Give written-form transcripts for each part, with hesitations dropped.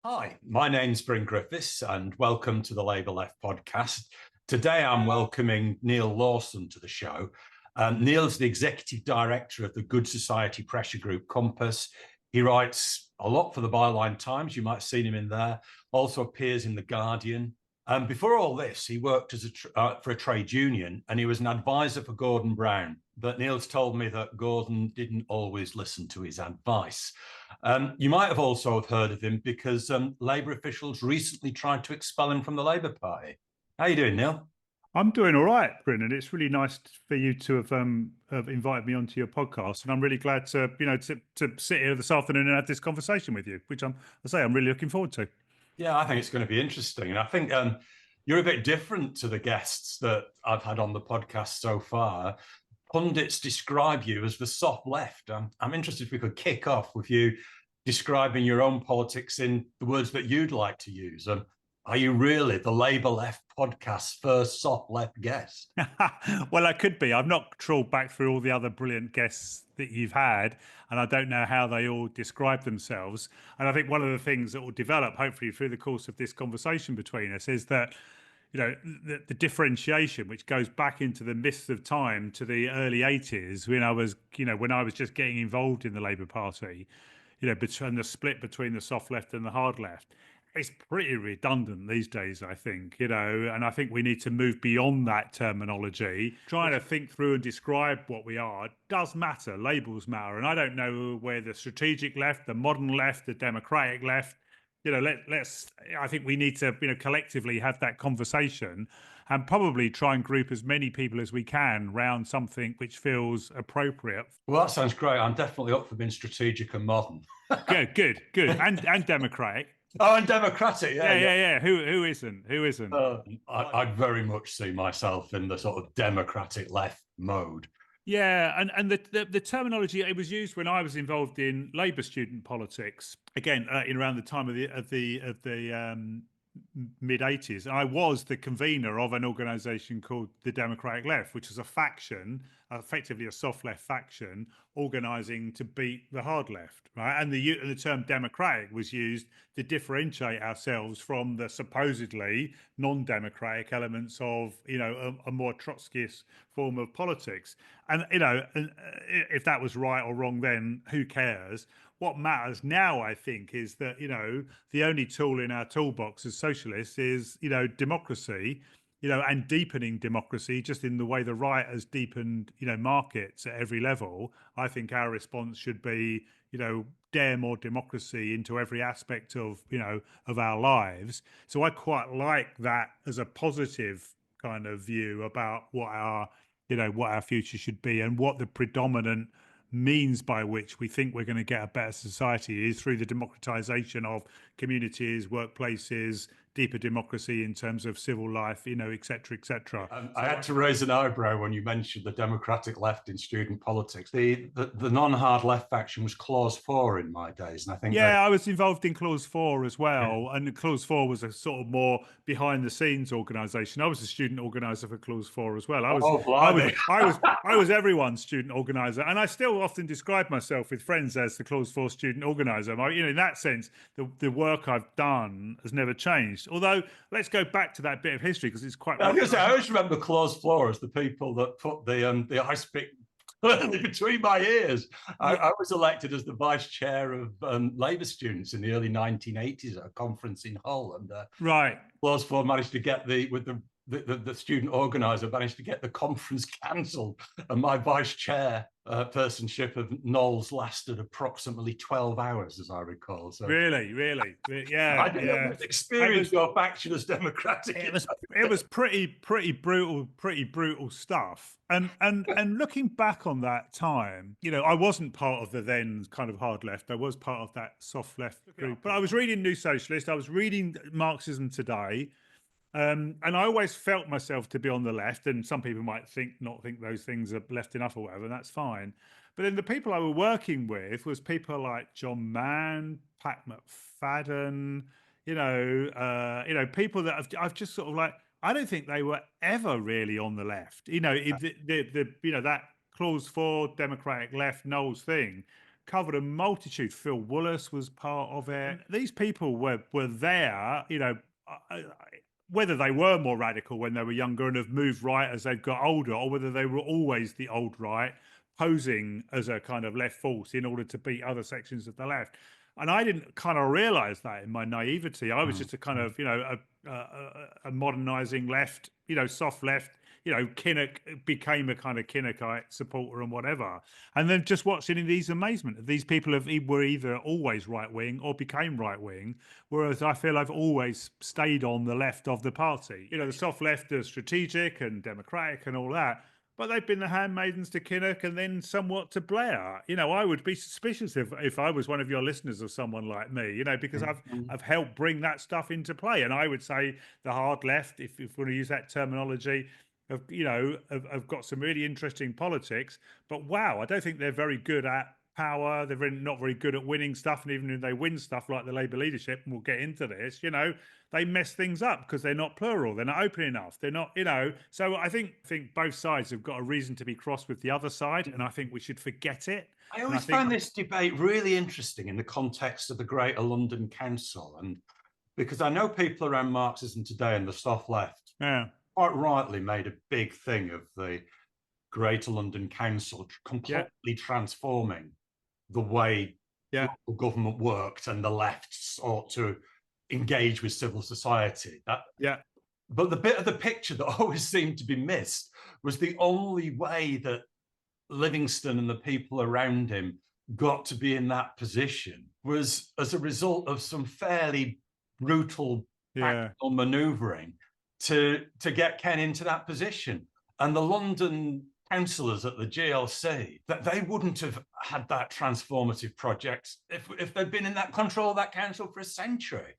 Hi, my name's Bryn Griffiths and welcome to the Labour Left podcast. Today I'm welcoming Neil Lawson to the show. Neil's the executive director of the Good Society pressure group Compass. He writes a lot for the Byline Times. You might have seen him in there. Also appears in The Guardian. Before all this, he worked for a trade union and he was an advisor for Gordon Brown. But Neil's told me that Gordon didn't always listen to his advice. You might have also heard of him because Labour officials recently tried to expel him from the Labour Party. How are you doing, Neil? I'm doing all right, Bryn, and it's really nice for you to have invited me onto your podcast, and I'm really glad to to sit here this afternoon and have this conversation with you, which I'm really looking forward to. Yeah, I think it's going to be interesting, and I think you're a bit different to the guests that I've had on the podcast so far. Pundits describe you as the soft left. I'm interested if we could kick off with you describing your own politics in the words that you'd like to use. Are you really the Labour Left podcast's first soft left guest? Well, I could be. I've not trawled back through all the other brilliant guests that you've had, and I don't know how they all describe themselves. And I think one of the things that will develop, hopefully, through the course of this conversation between us is that the differentiation, which goes back into the mists of time to the early 80s, when I was just getting involved in the Labour Party, between the split between the soft left and the hard left. It's pretty redundant these days, I think, and I think we need to move beyond that terminology. Trying to think through and describe what we are does matter. Labels matter. And I don't know where the strategic left, the modern left, the democratic left, I think we need to, collectively have that conversation and probably try and group as many people as we can around something which feels appropriate. Well, that sounds great. I'm definitely up for being strategic and modern. Good. And democratic. Oh, and democratic, yeah. Who isn't? I'd very much see myself in the sort of democratic left mode. Yeah, and the terminology, it was used when I was involved in Labour student politics. Again, in around the time of the mid 80s. I was the convener of an organisation called the Democratic Left, which is a faction, effectively a soft left faction, organising to beat the hard left, right? And the term democratic was used to differentiate ourselves from the supposedly non-democratic elements of, a more Trotskyist form of politics. And, if that was right or wrong then, who cares? What matters now, I think, is that, the only tool in our toolbox as socialists is, democracy, and deepening democracy, just in the way the right has deepened, markets at every level. I think our response should be, dare more democracy into every aspect of, of our lives. So I quite like that as a positive kind of view about what our future should be and what the predominant means by which we think we're going to get a better society is through the democratization of communities, workplaces, deeper democracy in terms of civil life, et cetera, et cetera. I had to raise an eyebrow when you mentioned the democratic left in student politics. The non-hard left faction was Clause 4 in my days, and I think I was involved in Clause 4 as well, and Clause 4 was a sort of more behind-the-scenes organisation. I was a student organiser for Clause 4 as well. I was everyone's student organiser, and I still often describe myself with friends as the Clause 4 student organiser. In that sense, the work I've done has never changed. Although, let's go back to that bit of history because it's quite. I always remember Clause 4 as the people that put the ice pick between my ears. I was elected as the vice chair of Labour students in the early 1980s at a conference in Hull, and right. Clause 4 managed to get the student organizer managed to get the conference cancelled, and my vice chair personship of Knowles lasted approximately 12 hours, as I recall. So really, yeah. I don't know experience your faction as democratic. It was pretty brutal stuff. And looking back on that time, I wasn't part of the then kind of hard left. I was part of that soft left group. But I was reading New Socialist. I was reading Marxism Today. And I always felt myself to be on the left, and some people might not think those things are left enough or whatever, and that's fine. But then the people I were working with was people like John Mann, Pat McFadden, people that I've just sort of like, I don't think they were ever really on the left. That Clause 4 democratic left Knowles thing covered a multitude. Phil Wallace was part of it. These people were there, whether they were more radical when they were younger and have moved right as they've got older, or whether they were always the old right, posing as a kind of left force in order to beat other sections of the left. And I didn't kind of realize that in my naivety. I was just a kind of, a modernizing left, soft left. Kinnock became a kind of Kinnockite supporter and whatever. And then just watching in these amazement, these people were either always right wing or became right wing, whereas I feel I've always stayed on the left of the party. The soft left are strategic and democratic and all that. But they've been the handmaidens to Kinnock and then somewhat to Blair. I would be suspicious if I was one of your listeners or someone like me, because I've helped bring that stuff into play. And I would say the hard left, if we want to use that terminology, have got some really interesting politics. But wow, I don't think they're very good at power. They're not very good at winning stuff. And even if they win stuff like the Labour leadership, and we'll get into this, they mess things up because they're not plural. They're not open enough. They're not, So I think both sides have got a reason to be cross with the other side. And I think we should forget it. I always find this debate really interesting in the context of the Greater London Council. And because I know people around Marxism today and the soft left quite rightly made a big thing of the Greater London Council completely transforming the way local government worked and the left sought to engage with civil society. But the bit of the picture that always seemed to be missed was the only way that Livingstone and the people around him got to be in that position was as a result of some fairly brutal tactical manoeuvring to get Ken into that position. And the London councillors at the GLC, that they wouldn't have had that transformative project if they'd been in that control of that council for a century.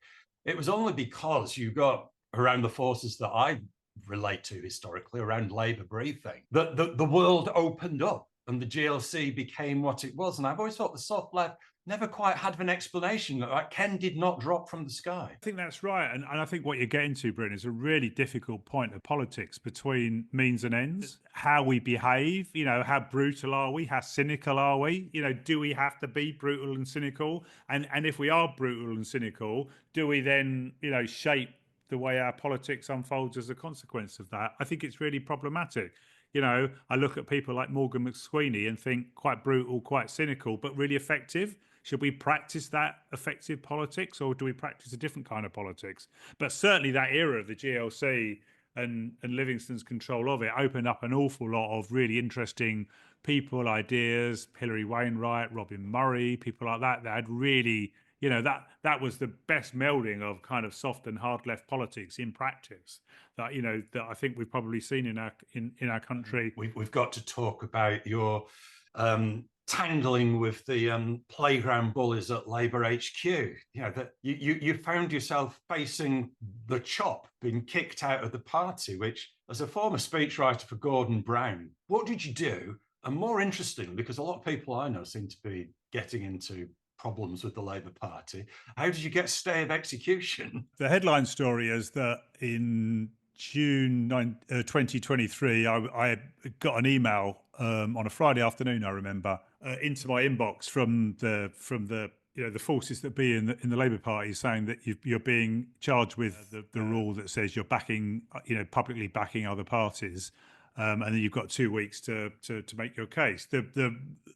It was only because you got around the forces that I relate to historically, around Labour briefing, that the world opened up and the GLC became what it was. And I've always thought the soft left never quite had an explanation. Like Ken did not drop from the sky. I think that's right. And I think what you're getting to, Bryn, is a really difficult point of politics between means and ends. How we behave, how brutal are we? How cynical are we? Do we have to be brutal and cynical? And if we are brutal and cynical, do we then, shape the way our politics unfolds as a consequence of that? I think it's really problematic. I look at people like Morgan McSweeney and think quite brutal, quite cynical, but really effective. Should we practice that effective politics, or do we practice a different kind of politics? But certainly that era of the GLC and Livingstone's control of it opened up an awful lot of really interesting people, ideas, Hilary Wainwright, Robin Murray, people like that had really, that was the best melding of kind of soft and hard left politics in practice that, that I think we've probably seen in our country. We've got to talk about your tangling with the playground bullies at Labour HQ. That you found yourself facing the chop, being kicked out of the party, which, as a former speechwriter for Gordon Brown, what did you do? And more interesting, because a lot of people I know seem to be getting into problems with the Labour Party, how did you get stay of execution? The headline story is that in June 2023, I got an email on a Friday afternoon, I remember, into my inbox from the the forces that be in the Labour Party, saying that you're being charged with the rule that says you're backing, publicly backing other parties. And then you've got 2 weeks to make your case.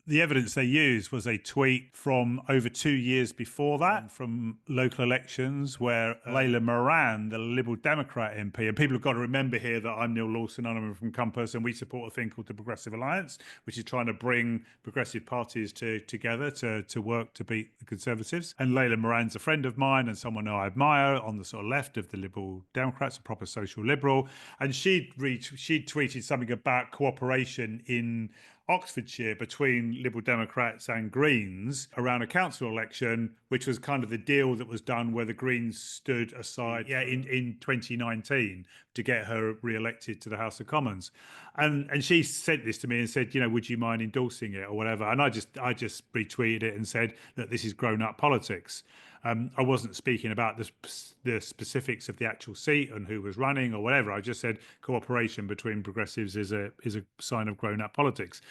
The evidence they used was a tweet from over 2 years before that, from local elections, where Layla Moran, the Liberal Democrat MP, and people have got to remember here that I'm Neil Lawson and I'm from Compass, and we support a thing called the Progressive Alliance, which is trying to bring progressive parties together to work to beat the Conservatives. And Layla Moran's a friend of mine and someone I admire on the sort of left of the Liberal Democrats, a proper social liberal. And she tweeted something about cooperation in Oxfordshire between Liberal Democrats and Greens around a council election, which was kind of the deal that was done where the Greens stood aside in 2019 to get her re-elected to the House of Commons. And she sent this to me and said, would you mind endorsing it or whatever? And I just retweeted it and said that this is grown-up politics. I wasn't speaking about the specifics of the actual seat and who was running or whatever. I just said cooperation between progressives is a sign of grown-up politics.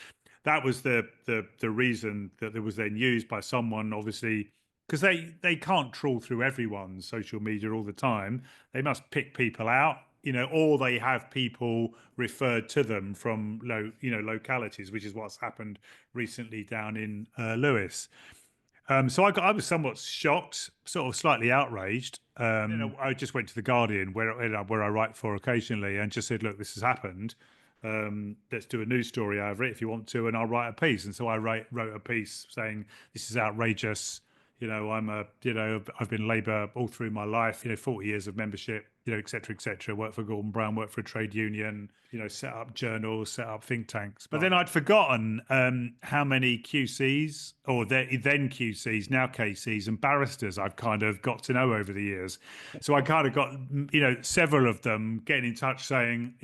that was the reason that it was then used by someone, obviously, because they can't trawl through everyone's social media all the time. They must pick people out, or they have people referred to them from localities, which is what's happened recently down in Lewis. So I was somewhat shocked, sort of slightly outraged. I just went to the Guardian, where I write for occasionally, and just said, "Look, this has happened. Let's do a news story over it if you want to, and I'll write a piece." And so I wrote a piece saying, "This is outrageous. I've been Labour all through my life. 40 years of membership. Et cetera, et cetera. Worked for Gordon Brown, worked for a trade union. Set up journals, set up think tanks." But then I'd forgotten how many QCs, or then QCs, now KCs, and barristers I've kind of got to know over the years. So I kind of got several of them getting in touch saying,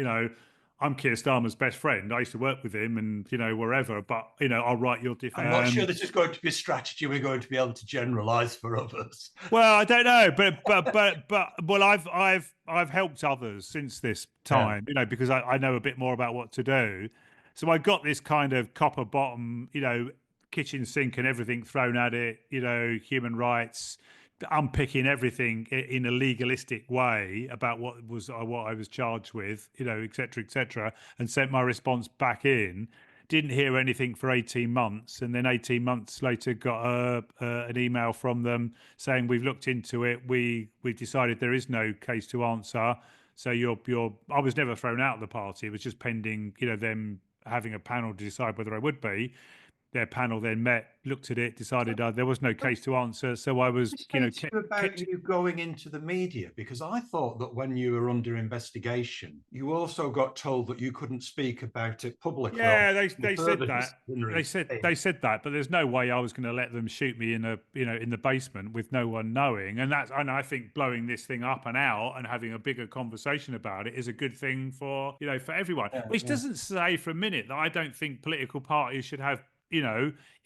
"I'm Keir Starmer's best friend. I used to work with him, and wherever. But I'll write your defence." I'm not sure this is going to be a strategy we're going to be able to generalise for others. Well, I don't know, but I've helped others since this time, because I know a bit more about what to do. So I got this kind of copper bottom, kitchen sink and everything thrown at it, human rights, unpicking everything in a legalistic way about what I was charged with, et cetera, and sent my response back in. Didn't hear anything for 18 months, and then 18 months later got an email from them saying, "We've looked into it. We've decided there is no case to answer. So I was never thrown out of the party. It was just pending, them having a panel to decide whether I would be." Their panel then met, looked at it, decided there was no case to answer. So I was, about you going into the media, because I thought that when you were under investigation, you also got told that you couldn't speak about it publicly. Yeah, they said that. They said that, but there's no way I was going to let them shoot me in the basement with no one knowing. And I think blowing this thing up and out and having a bigger conversation about it is a good thing for everyone. Which doesn't say for a minute that I don't think political parties should have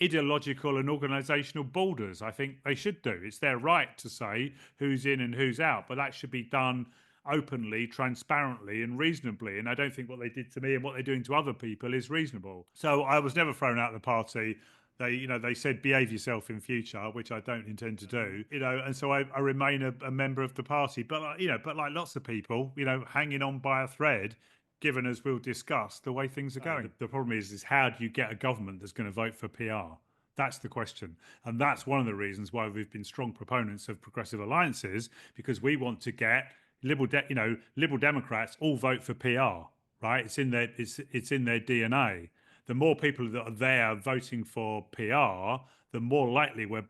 ideological and organisational borders. I think they should do. It's their right to say who's in and who's out, but that should be done openly, transparently, and reasonably. And I don't think what they did to me and what they're doing to other people is reasonable. So I was never thrown out of the party. They said behave yourself in future, which I don't intend to do. And so I remain a member of the party. But but like lots of people, hanging on by a thread, given, as we'll discuss, the way things are going. The problem is how do you get a government that's going to vote for PR? That's the question. And that's one of the reasons why we've been strong proponents of progressive alliances, because we want to get Liberal Democrats all vote for PR, right? It's in their DNA. The more people that are there voting for PR, the more likely we're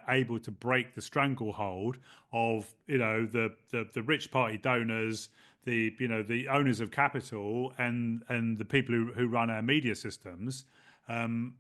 able to break the stranglehold of the rich party donors, the owners of capital, and the people who run our media systems, and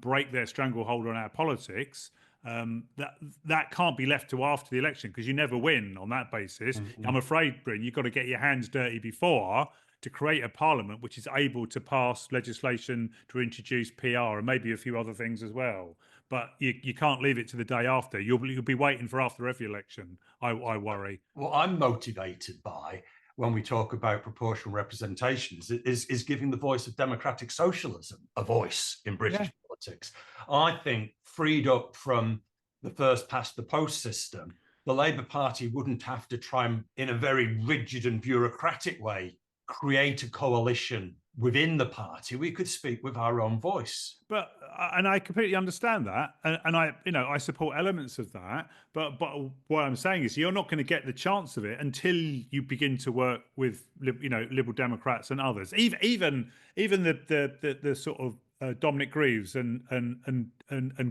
break their stranglehold on our politics. That can't be left to after the election, because you never win on that basis. I'm afraid, Bryn, you've got to get your hands dirty before to create a parliament which is able to pass legislation to introduce PR and maybe a few other things as well. But you can't leave it to the day after. You'll be waiting for after every election, I worry. What I'm motivated by when we talk about proportional representations is giving the voice of democratic socialism a voice in British politics. I think freed up from the first past the post system, the Labour Party wouldn't have to try and, in a very rigid and bureaucratic way, create a coalition within the party. We could speak with our own voice. But and I completely understand that, and I support elements of that. But what I'm saying is, you're not going to get the chance of it until you begin to work with Liberal Democrats and others. Even the sort of Dominic Greaves and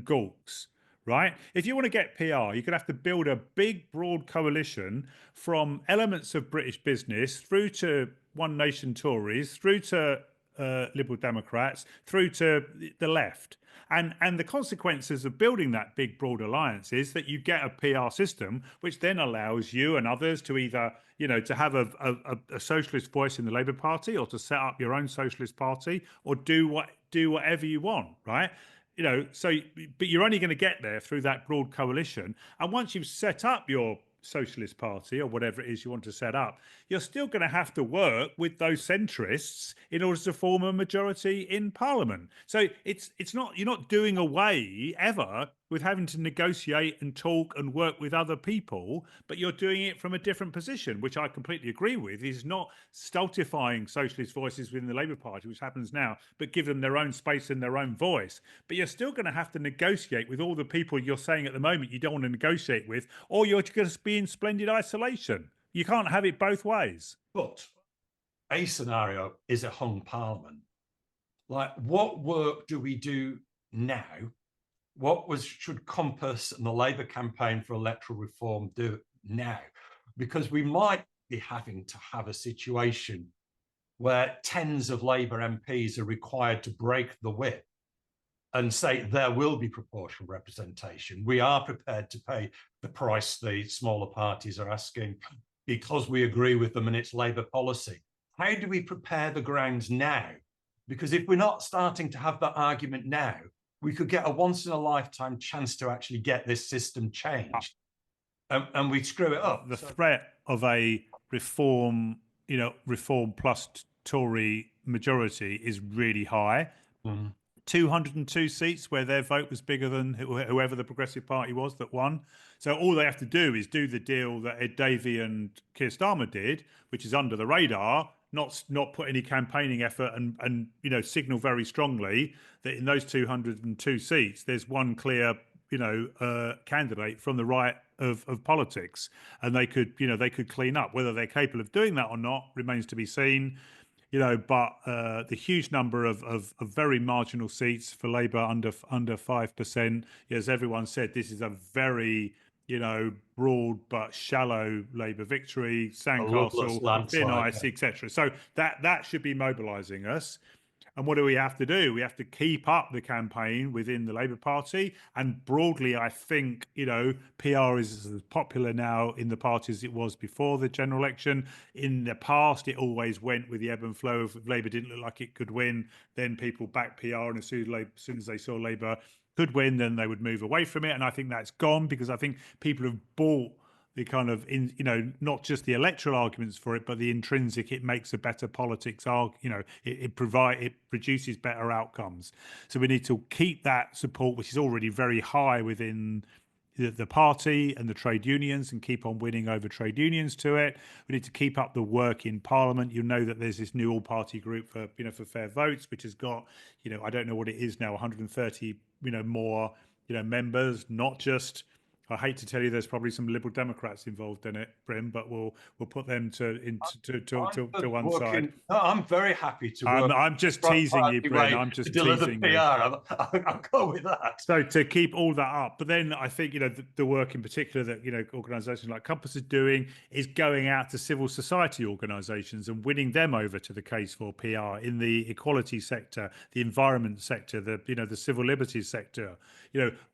Gawks. Right? If you want to get PR, you're going to have to build a big, broad coalition from elements of British business through to One Nation Tories, through to Liberal Democrats, through to the left. And the consequences of building that big, broad alliance is that you get a PR system, which then allows you and others to either, to have a socialist voice in the Labour Party, or to set up your own socialist party, or do whatever you want, right? But you're only going to get there through that broad coalition. And once you've set up your socialist party or whatever it is you want to set up, you're still going to have to work with those centrists in order to form a majority in parliament. So it's not, you're not doing away ever with having to negotiate and talk and work with other people, but you're doing it from a different position, which I completely agree with. Is not stultifying socialist voices within the Labour Party, which happens now, but give them their own space and their own voice. But you're still going to have to negotiate with all the people you're saying at the moment you don't want to negotiate with, or you're going to be in splendid isolation. You can't have it both ways. But a scenario is a hung parliament. Like, what work do we do now? What should Compass and the Labour campaign for electoral reform do now? Because we might be having to have a situation where tens of Labour MPs are required to break the whip and say there will be proportional representation. We are prepared to pay the price the smaller parties are asking because we agree with them and it's Labour policy. How do we prepare the grounds now? Because if we're not starting to have that argument now, we could get a once-in-a-lifetime chance to actually get this system changed, and we screw it up. The threat of a reform plus Tory majority is really high. 202 seats where their vote was bigger than whoever the Progressive Party was that won. So all they have to do is do the deal that Ed Davey and Keir Starmer did, which is under the radar, not put any campaigning effort and signal very strongly that in those 202 seats there's one clear candidate from the right of politics, and they could clean up. Whether they're capable of doing that or not remains to be seen. But the huge number of very marginal seats for Labour under 5%, as everyone said, this is a very broad but shallow Labour victory, sandcastle, thin ice, etc. So that should be mobilising us. And what do we have to do? We have to keep up the campaign within the Labour Party. And broadly, I think, PR is as popular now in the party as it was before the general election. In the past, it always went with the ebb and flow. If Labour didn't look like it could win, then people backed PR. And as soon as they saw Labour could win, then they would move away from it. And I think that's gone because I think people have bought the kind of not just the electoral arguments for it, but the intrinsic, it makes a better politics. It produces better outcomes. So we need to keep that support, which is already very high within the party and the trade unions, and keep on winning over trade unions to it. We need to keep up the work in Parliament. You know that there's this new all-party group for fair votes, which has got I don't know what it is now, 130 more members, not just. I hate to tell you, there's probably some Liberal Democrats involved in it, Bryn, but we'll put them to one side. No, I'm very happy to work. I'm just teasing you, Bryn. I'm just teasing you. I'll go with that. So to keep all that up, but then I think the work in particular that organisations like Compass is doing is going out to civil society organisations and winning them over to the case for PR in the equality sector, the environment sector, the civil liberties sector.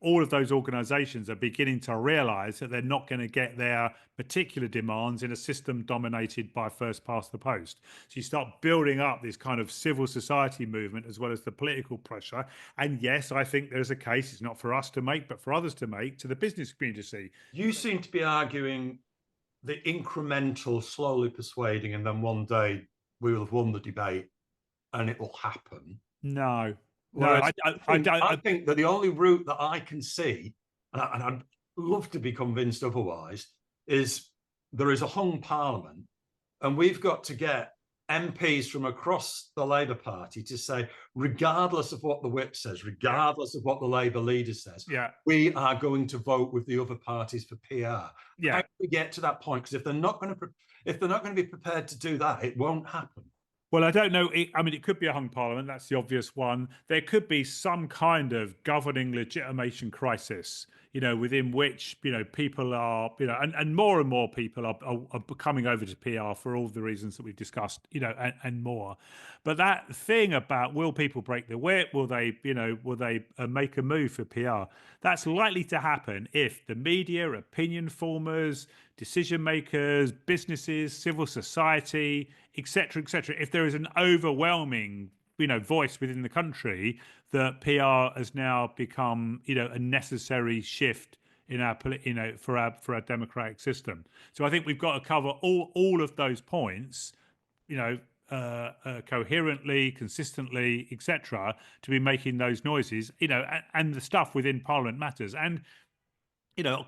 All of those organisations are beginning to realise that they're not going to get their particular demands in a system dominated by first past the post. So you start building up this kind of civil society movement as well as the political pressure. And yes, I think there's a case, it's not for us to make, but for others to make, to the business community. You seem to be arguing the incremental, slowly persuading, and then one day we will have won the debate and it will happen. No. I think that the only route that I can see, and I'd love to be convinced otherwise, is there is a hung parliament, and we've got to get MPs from across the Labour Party to say, regardless of what the whip says, regardless of what the Labour leader says, we are going to vote with the other parties for PR. How do we get to that point? Because if they're not going to be prepared to do that, it won't happen. Well, I don't know. It could be a hung parliament. That's the obvious one. There could be some kind of governing legitimation crisis, within which, people are, and more people are coming over to PR for all the reasons that we've discussed, and more. But that thing about will people break the whip? Will they make a move for PR? That's likely to happen if the media, opinion formers, decision makers, businesses, civil society, etc., if there is an overwhelming, voice within the country that PR has now become, a necessary shift in our for our democratic system. So I think we've got to cover all of those points, coherently, consistently, etc., to be making those noises, and the stuff within Parliament matters. And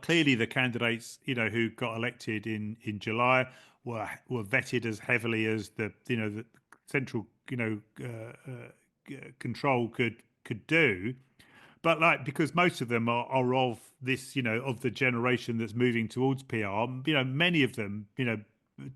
clearly the candidates, who got elected in July were vetted as heavily as the central control could do. But because most of them are of this, of the generation that's moving towards PR, many of them,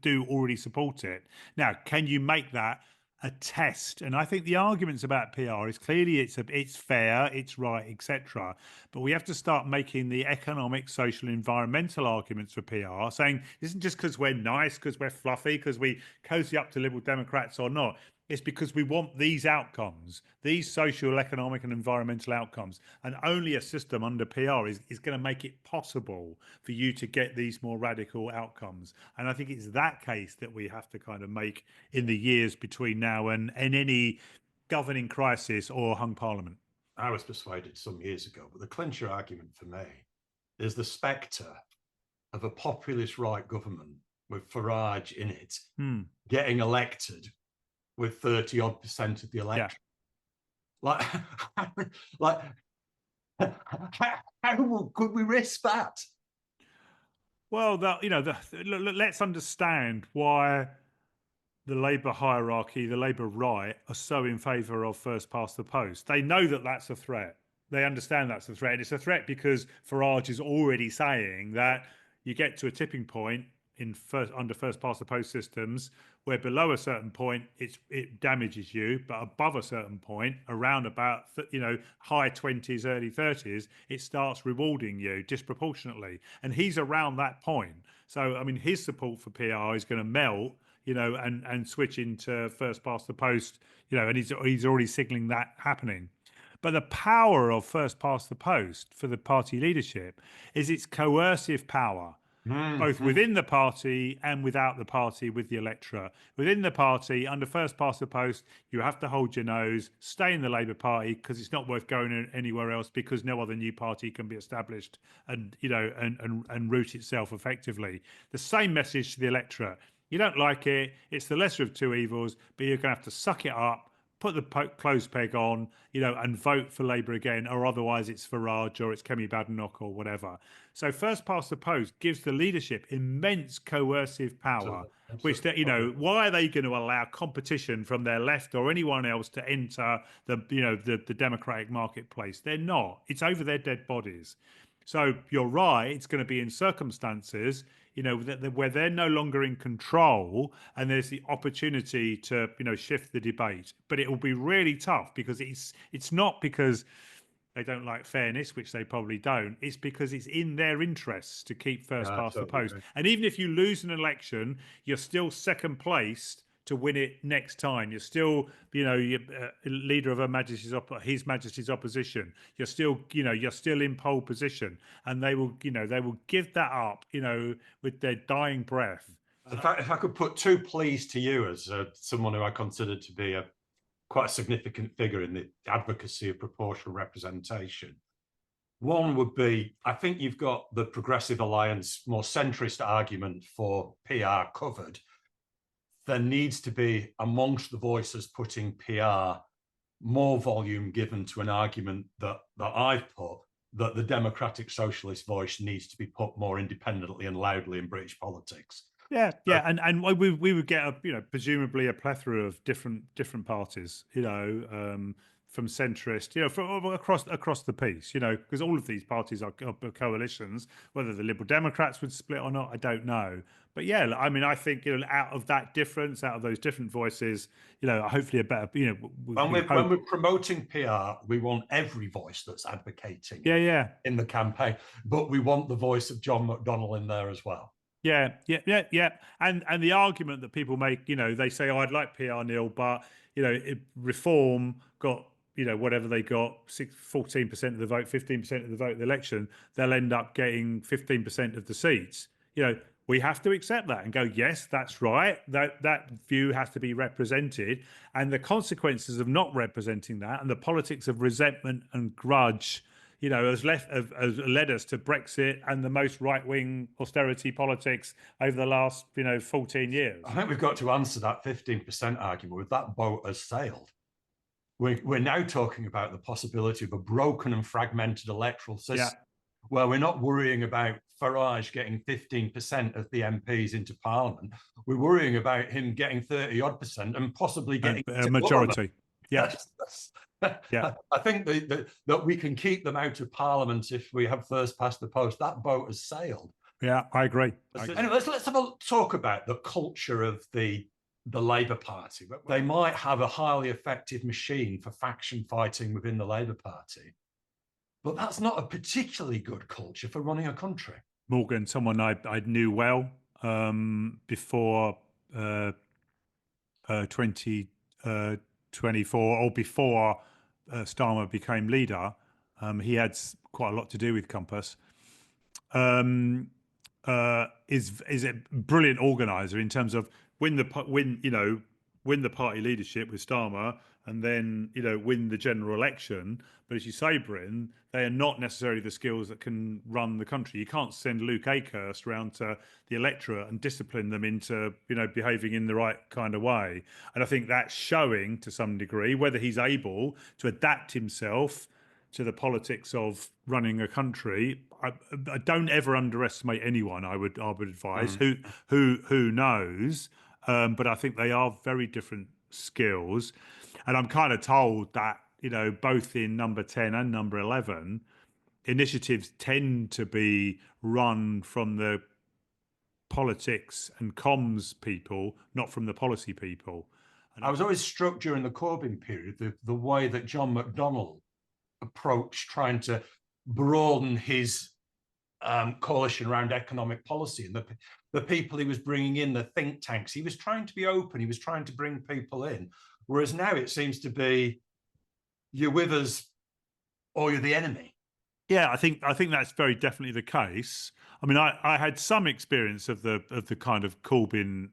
do already support it. Now, can you make that a test? And I think the arguments about PR is clearly it's fair, it's right, etc. But we have to start making the economic, social, environmental arguments for PR, saying it isn't just because we're nice, because we're fluffy, because we cozy up to Liberal Democrats or not. It's because we want these outcomes, these social, economic and environmental outcomes. And only a system under PR is going to make it possible for you to get these more radical outcomes. And I think it's that case that we have to kind of make in the years between now and any governing crisis or hung parliament. I was persuaded some years ago, but the clincher argument for me is the spectre of a populist right government with Farage in it getting elected with 30-odd% of the electorate. Yeah. How could we risk that? Well, let's understand why the Labour hierarchy, the Labour right, are so in favour of first past the post. They know that that's a threat. They understand that's a threat. It's a threat because Farage is already saying that you get to a tipping point under first past the post systems where below a certain point it damages you, but above a certain point, around about high 20s, early 30s, it starts rewarding you disproportionately. And he's around that point. So I mean, his support for PR is going to melt, and switch into first past the post, and he's already signalling that happening. But the power of first past the post for the party leadership is its coercive power. Both within the party and without the party, with the electorate. Within the party, under first past the post, you have to hold your nose, stay in the Labour Party because it's not worth going anywhere else because no other new party can be established and root itself effectively. The same message to the electorate. You don't like it, it's the lesser of two evils, but you're going to have to suck it up, put the clothes peg on, and vote for Labour again, or otherwise it's Farage or it's Kemi Badenoch or whatever. So first past the post gives the leadership immense coercive power, which why are they going to allow competition from their left or anyone else to enter the democratic marketplace? They're not. It's over their dead bodies. So you're right. It's going to be in circumstances where they're no longer in control, and there's the opportunity to shift the debate. But it will be really tough because it's not because they don't like fairness, which they probably don't. It's because it's in their interests to keep first past the post. And even if you lose an election, you're still second placed to win it next time. You're still, leader of His Majesty's opposition. You're still, you're still in pole position, and they will give that up, with their dying breath. If I could put two pleas to you as someone who I consider to be quite a significant figure in the advocacy of proportional representation. One would be, I think you've got the Progressive Alliance more centrist argument for PR covered. There needs to be, amongst the voices putting PR, more volume given to an argument that I've put, that the democratic socialist voice needs to be put more independently and loudly in British politics. Yeah, and we would get presumably a plethora of different parties, from centrist, from across the piece, because all of these parties are coalitions. Whether the Liberal Democrats would split or not, I don't know. But yeah, I mean, I think out of that difference, out of those different voices, hopefully a better, when we're promoting PR, we want every voice that's advocating in the campaign, but we want the voice of John McDonnell in there as well. Yeah. And the argument that people make, they say, I'd like PR, Neil, but, Reform got, whatever they got, 14% of the vote, 15% of the vote in the election, they'll end up getting 15% of the seats. We have to accept that and go, yes, that's right. That view has to be represented. And the consequences of not representing that and the politics of resentment and grudge, has led us to Brexit and the most right-wing austerity politics over the last 14 years. I think we've got to answer that 15% argument with that boat has sailed. We're now talking about the possibility of a broken and fragmented electoral system, where we're not worrying about Farage getting 15% of the MPs into Parliament. We're worrying about him getting 30-odd% and possibly getting a majority. Yes. Yeah. I think that we can keep them out of Parliament if we have first past the post. That boat has sailed. Yeah, I agree. Anyway, let's have a talk about the culture of the Labour Party. They might have a highly effective machine for faction fighting within the Labour Party, but that's not a particularly good culture for running a country. Morgan, someone I knew well before 2024 or before Starmer became leader. He had quite a lot to do with Compass. Is a brilliant organizer in terms of win the party leadership with Starmer, and then win the general election. But as you say, Bryn, they are not necessarily the skills that can run the country. You can't send Luke Akehurst round to the electorate and discipline them into behaving in the right kind of way. And I think that's showing to some degree whether he's able to adapt himself to the politics of running a country. I don't ever underestimate anyone. I would advise who knows, but I think they are very different skills, and I'm kind of told that both in number 10 and number 11, initiatives tend to be run from the politics and comms people, not from the policy people. And I was always struck during the Corbyn period the way that John McDonnell approached trying to broaden his coalition around economic policy, and the people he was bringing in, the think tanks. He was trying to be open. He was trying to bring people in. Whereas now it seems to be you're with us or you're the enemy. Yeah, I think that's very definitely the case. I mean, I had some experience of the kind of Corbyn,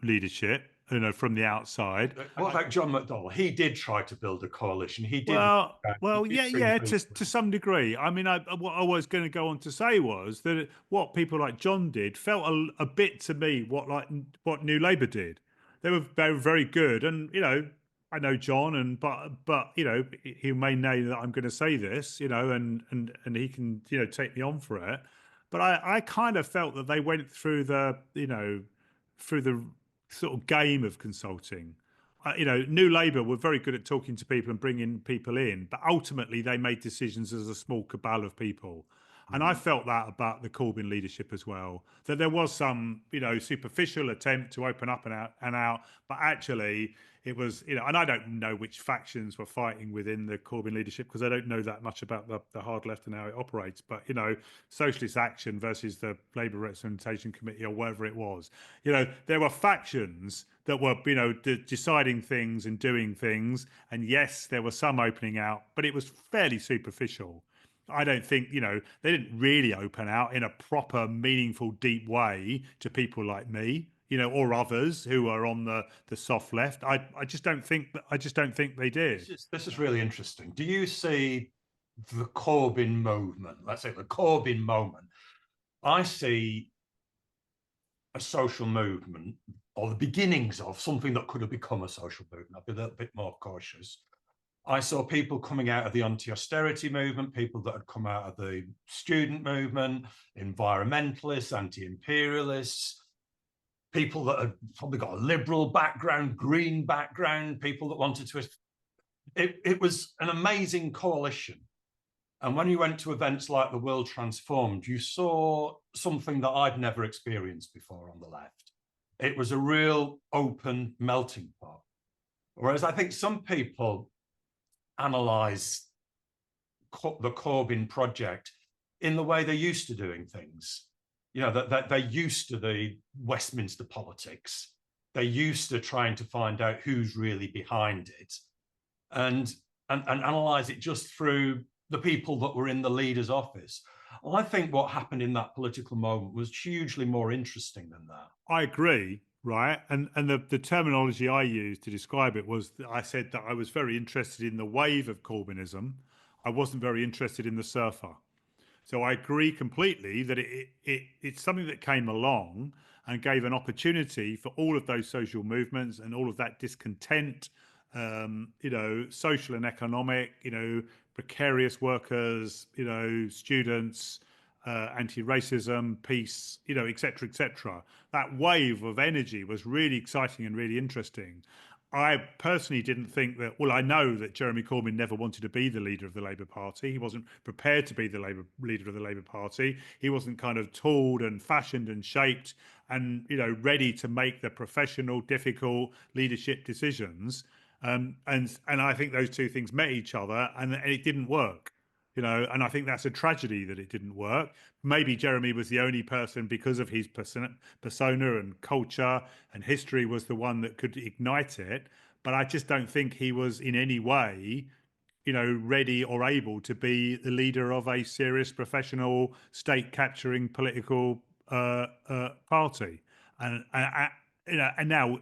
leadership, from the outside. What about John McDonnell? He did try to build a coalition. He did. To some degree. I mean, what I was going to go on to say was that what people like John did felt a bit to me what New Labour did. They were very good, and I know John, but he may know that I'm going to say this, and he can take me on for it. But I kind of felt that they went through the sort of game of consulting. New Labour were very good at talking to people and bringing people in, but ultimately they made decisions as a small cabal of people. And I felt that about the Corbyn leadership as well, that there was some, superficial attempt to open up and out, but actually it was, and I don't know which factions were fighting within the Corbyn leadership because I don't know that much about the hard left and how it operates. But, Socialist Action versus the Labour Representation Committee or whatever it was, there were factions that were, deciding things and doing things. And yes, there was some opening out, but it was fairly superficial. I don't think, they didn't really open out in a proper, meaningful, deep way to people like me, or others who are on the soft left. I just don't think they did. This is really interesting. Do you see the Corbyn movement, let's say the Corbyn moment? I see a social movement, or the beginnings of something that could have become a social movement. I'll be a little bit more cautious. I saw people coming out of the anti-austerity movement, people that had come out of the student movement, environmentalists, anti-imperialists, people that had probably got a liberal background, green background, people that wanted to... It was an amazing coalition. And when you went to events like The World Transformed, you saw something that I'd never experienced before on the left. It was a real open melting pot. Whereas I think some people analyze the Corbyn project in the way they're used to doing things. That they're used to the Westminster politics. They're used to trying to find out who's really behind it and analyze it just through the people that were in the leader's office. Well, I think what happened in that political moment was hugely more interesting than that. I agree. Right. And the terminology I used to describe it was that I said that I was very interested in the wave of Corbynism. I wasn't very interested in the surfer. So I agree completely that it's something that came along and gave an opportunity for all of those social movements and all of that discontent, social and economic, precarious workers, students, anti-racism, peace, et cetera, et cetera. That wave of energy was really exciting and really interesting. I personally didn't think that. Well, I know that Jeremy Corbyn never wanted to be the leader of the Labour Party. He wasn't prepared to be the leader of the Labour Party. He wasn't kind of tooled and fashioned and shaped and ready to make the professional, difficult leadership decisions. And I think those two things met each other, and it didn't work. And I think that's a tragedy that it didn't work. Maybe Jeremy was the only person, because of his persona and culture and history, was the one that could ignite it. But I just don't think he was in any way, ready or able to be the leader of a serious, professional, state-capturing political party. And now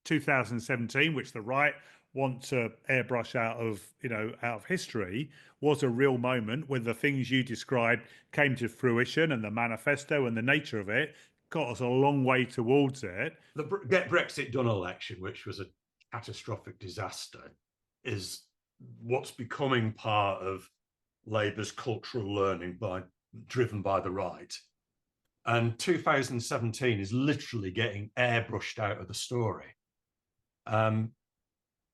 2017, which the right want to airbrush out of history, was a real moment when the things you described came to fruition, and the manifesto and the nature of it got us a long way towards it. The Get Brexit Done election, which was a catastrophic disaster, is what's becoming part of Labour's cultural learning driven by the right. And 2017 is literally getting airbrushed out of the story.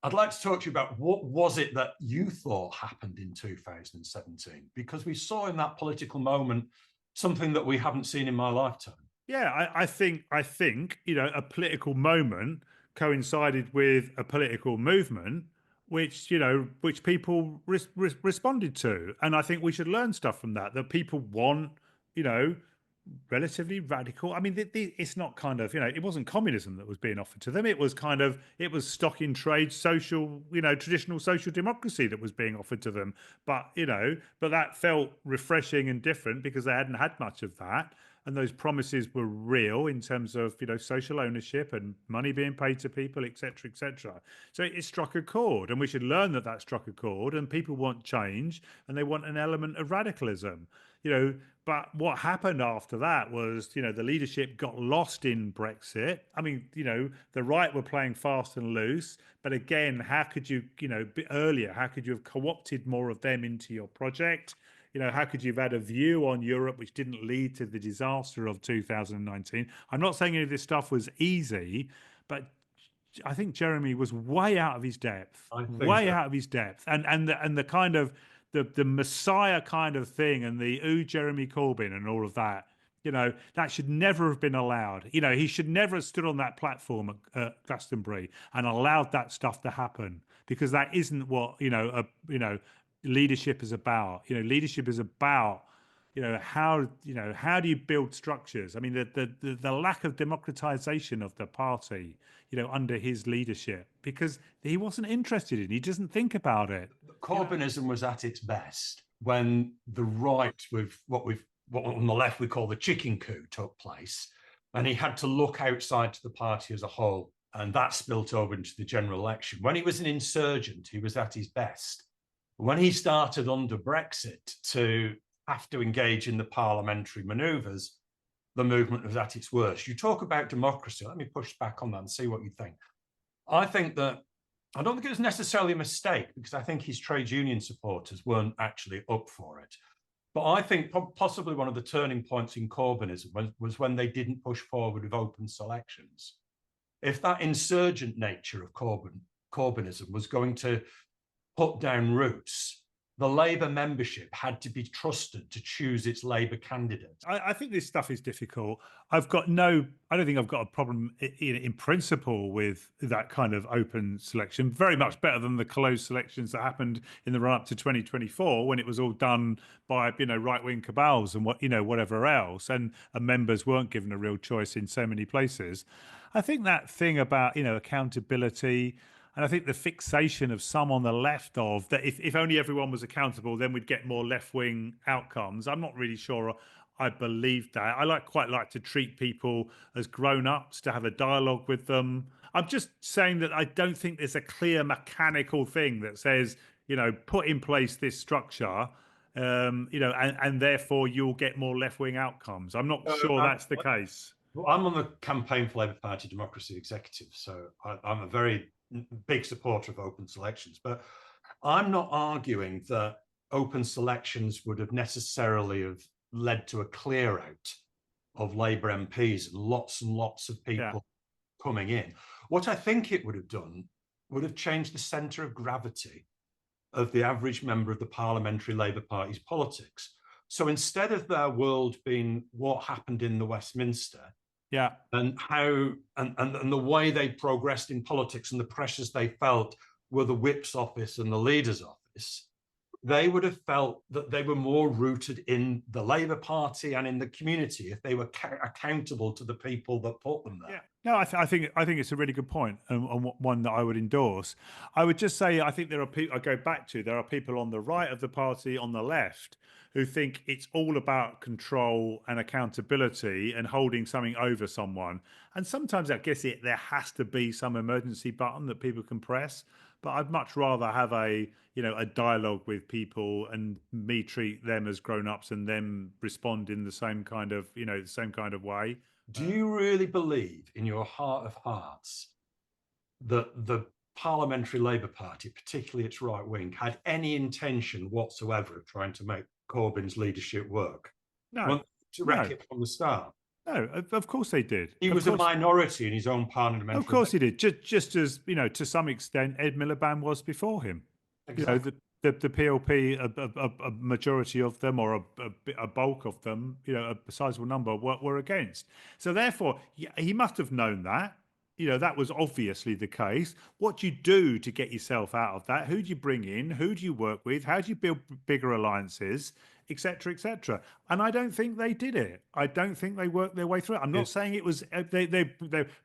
I'd like to talk to you about what was it that you thought happened in 2017, because we saw in that political moment something that we haven't seen in my lifetime. Yeah, I think a political moment coincided with a political movement which people responded to, and I think we should learn stuff from that. That people want relatively radical. I mean, it's not kind of, it wasn't communism that was being offered to them. It was stock in trade, social, traditional social democracy that was being offered to them. But that felt refreshing and different because they hadn't had much of that. And those promises were real in terms of, social ownership and money being paid to people, et cetera, et cetera. So it struck a chord, and we should learn that struck a chord, and people want change and they want an element of radicalism. But what happened after that was, the leadership got lost in Brexit. I mean, the right were playing fast and loose. But again, how could you, a bit earlier, how could you have co-opted more of them into your project? How could you have had a view on Europe which didn't lead to the disaster of 2019? I'm not saying any of this stuff was easy, but I think Jeremy was way out of his depth, out of his depth. And the kind of the Messiah kind of thing, and the Jeremy Corbyn and all of that, that should never have been allowed. He should never have stood on that platform at Glastonbury and allowed that stuff to happen, because that isn't what, leadership is about. Leadership is about, how do you build structures? I mean, the lack of democratization of the party, under his leadership, because he wasn't interested in. He doesn't think about it. Corbynism was at its best when the right, with what on the left we call the chicken coup, took place, and he had to look outside to the party as a whole, and that spilt over into the general election. When he was an insurgent, he was at his best. When he started under Brexit to have to engage in the parliamentary manoeuvres, the movement was at its worst. You talk about democracy. Let me push back on that and see what you think. I don't think it was necessarily a mistake, because I think his trade union supporters weren't actually up for it. But I think possibly one of the turning points in Corbynism was when they didn't push forward with open selections. If that insurgent nature of Corbynism was going to put down roots, the Labour membership had to be trusted to choose its Labour candidate. I think this stuff is difficult. I don't think I've got a problem in principle with that kind of open selection. Very much better than the closed selections that happened in the run up to 2024, when it was all done by, right-wing cabals and whatever else, and members weren't given a real choice in so many places. I think that thing about, accountability, and I think the fixation of some on the left of that, if only everyone was accountable, then we'd get more left-wing outcomes. I'm not really sure I believe that. I quite like to treat people as grown-ups, to have a dialogue with them. I'm just saying that I don't think there's a clear mechanical thing that says put in place this structure, and therefore you'll get more left-wing outcomes. I'm not sure that's the case. Well, I'm on the campaign for Labour Party Democracy Executive, so I'm a very big supporter of open selections. But I'm not arguing that open selections would have necessarily have led to a clear out of Labour MPs and lots of people coming in. What I think it would have done would have changed the centre of gravity of the average member of the Parliamentary Labour Party's politics. So instead of their world being what happened in the Westminster, and how and the way they progressed in politics and the pressures they felt were the whip's office and the leader's office, they would have felt that they were more rooted in the Labour Party and in the community if they were accountable to the people that put them there. No, I think it's a really good point, and one that I would endorse. I would just say I think there are people. I go back to there are people on the right of the party, on the left, who think it's all about control and accountability and holding something over someone. And sometimes I guess there has to be some emergency button that people can press. But I'd much rather have a dialogue with people and me treat them as grown-ups and them respond in the same kind of way. Do you really believe in your heart of hearts that the Parliamentary Labour Party, particularly its right wing, had any intention whatsoever of trying to make Corbyn's leadership work? No. To wreck it from the start? No, of course they did. He was a minority in his own parliamentary. Of course he did. Just as, to some extent, Ed Miliband was before him. Exactly. The PLP, a majority of them, or a bulk of them, a sizable number, were against. So therefore, he must have known that. That was obviously the case. What do you do to get yourself out of that? Who do you bring in? Who do you work with? How do you build bigger alliances, etc., etc.? And I don't think they did it. I don't think they worked their way through it. I'm not saying it was.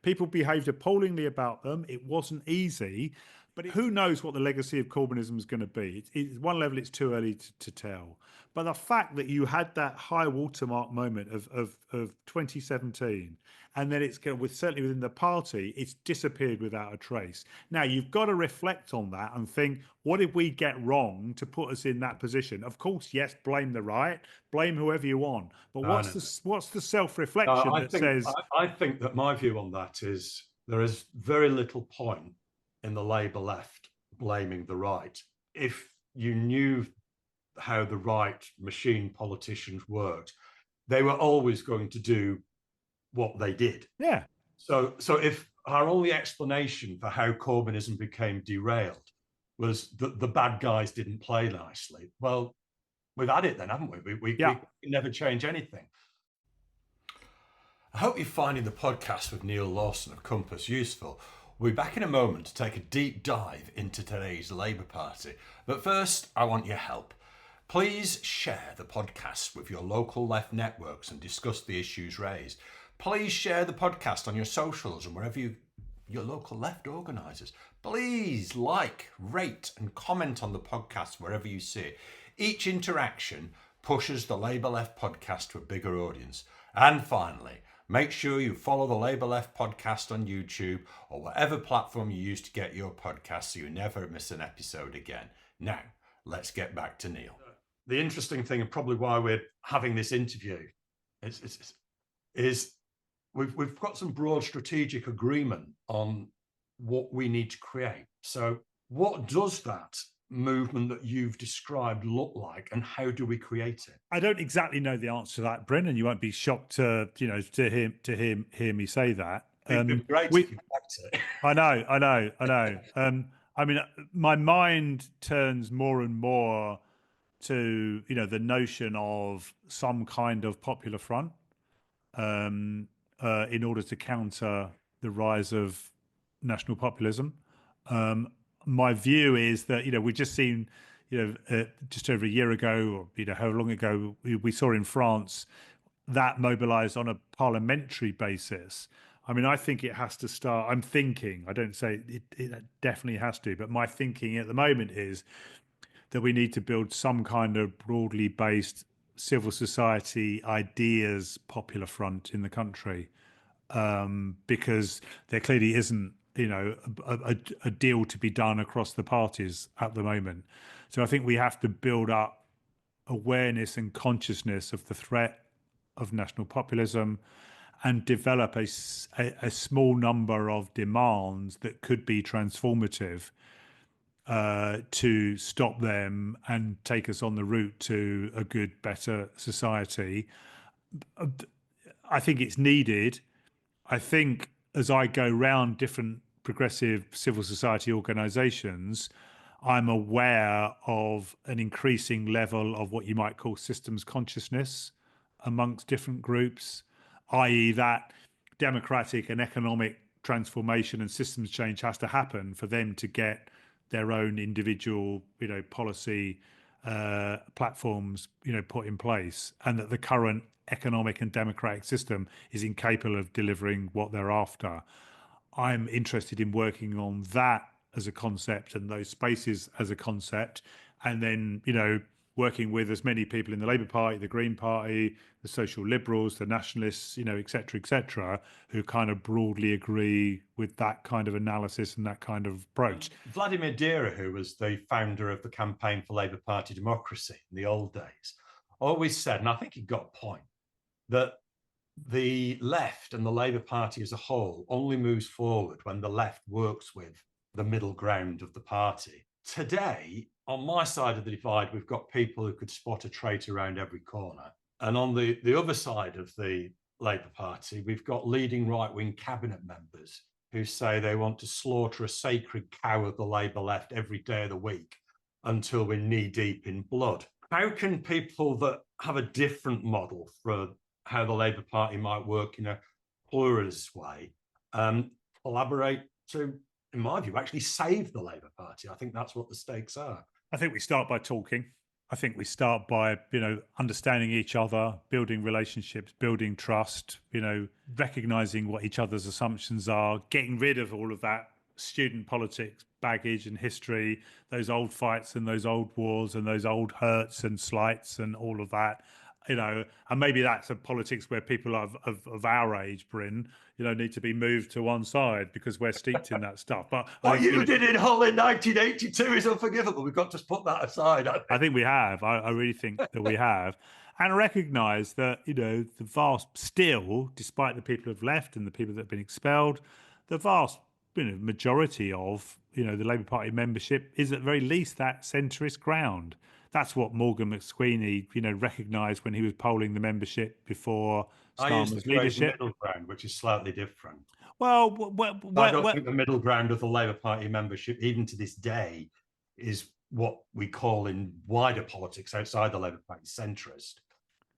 People behaved appallingly about them. It wasn't easy. But who knows what the legacy of Corbynism is going to be? At one level, it's too early to tell. But the fact that you had that high watermark moment of 2017, and then it's certainly within the party, it's disappeared without a trace. Now, you've got to reflect on that and think, what did we get wrong to put us in that position? Of course, yes, blame the right, blame whoever you want. But what's the self-reflection says... I think that my view on that is there is very little point in the Labour left blaming the right. If you knew how the right machine politicians worked, they were always going to do what they did. Yeah. So if our only explanation for how Corbynism became derailed was that the bad guys didn't play nicely, well, we've had it then, haven't we? We never change anything. I hope you're finding the podcast with Neil Lawson of Compass useful. We'll be back in a moment to take a deep dive into today's Labour Party. But first, I want your help. Please share the podcast with your local left networks and discuss the issues raised. Please share the podcast on your socials and wherever your local left organisers. Please like, rate and comment on the podcast wherever you see it. Each interaction pushes the Labour Left podcast to a bigger audience. And finally, make sure you follow the Labour Left podcast on YouTube or whatever platform you use to get your podcast so you never miss an episode again. Now, let's get back to Neil. The interesting thing, and probably why we're having this interview, is we've got some broad strategic agreement on what we need to create. So what does that movement that you've described look like, and how do we create it? I don't exactly know the answer to that, Bryn, and you won't be shocked to hear me say that. It'd be great if you backed it. I know. I mean, my mind turns more and more to the notion of some kind of popular front in order to counter the rise of national populism. My view is that we've just seen just over a year ago, or how long ago we saw in France that mobilized on a parliamentary basis. I mean, I think it has to start. I don't say it definitely has to, but my thinking at the moment is that we need to build some kind of broadly based civil society ideas popular front in the country, because there clearly isn't a deal to be done across the parties at the moment. So I think we have to build up awareness and consciousness of the threat of national populism and develop a small number of demands that could be transformative to stop them and take us on the route to a good, better society. I think it's needed. I think as I go round different progressive civil society organisations, I'm aware of an increasing level of what you might call systems consciousness amongst different groups, i.e. that democratic and economic transformation and systems change has to happen for them to get their own individual, policy platforms, put in place, and that the current economic and democratic system is incapable of delivering what they're after. I'm interested in working on that as a concept and those spaces as a concept, and then working with as many people in the Labour Party, the Green Party, the Social Liberals, the Nationalists, et cetera, who kind of broadly agree with that kind of analysis and that kind of approach. Vladimir Dira, who was the founder of the Campaign for Labour Party Democracy in the old days, always said, and I think he got a point, that the left and the Labour Party as a whole only moves forward when the left works with the middle ground of the party. Today, on my side of the divide, we've got people who could spot a traitor around every corner. And on the other side of the Labour Party, we've got leading right-wing cabinet members who say they want to slaughter a sacred cow of the Labour left every day of the week until we're knee-deep in blood. How can people that have a different model for how the Labour Party might work in a pluralist way collaborate to, in my view, actually save the Labour Party? I think that's what the stakes are. I think we start by talking. I think we start by, understanding each other, building relationships, building trust, recognizing what each other's assumptions are, getting rid of all of that student politics baggage and history, those old fights and those old wars and those old hurts and slights and all of that. And maybe that's a politics where people of our age, Bryn, need to be moved to one side because we're steeped in that stuff. But what you did in Hull in 1982 is unforgivable. We've got to put that aside. I think we have. I really think that we have. And recognise that, the vast, still, despite the people who've left and the people that have been expelled, the vast majority of, the Labour Party membership is at the very least that centrist ground. That's what Morgan McSweeney, recognised when he was polling the membership before Starmer's leadership. Middle ground, which is slightly different. Well, I don't think the middle ground of the Labour Party membership, even to this day, is what we call in wider politics outside the Labour Party centrist.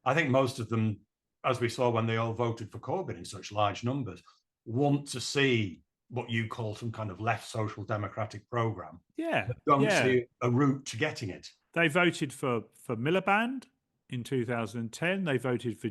I think most of them, as we saw when they all voted for Corbyn in such large numbers, want to see what you call some kind of left social democratic programme. Yeah. But don't see a route to getting it. They voted for Miliband in 2010. They voted for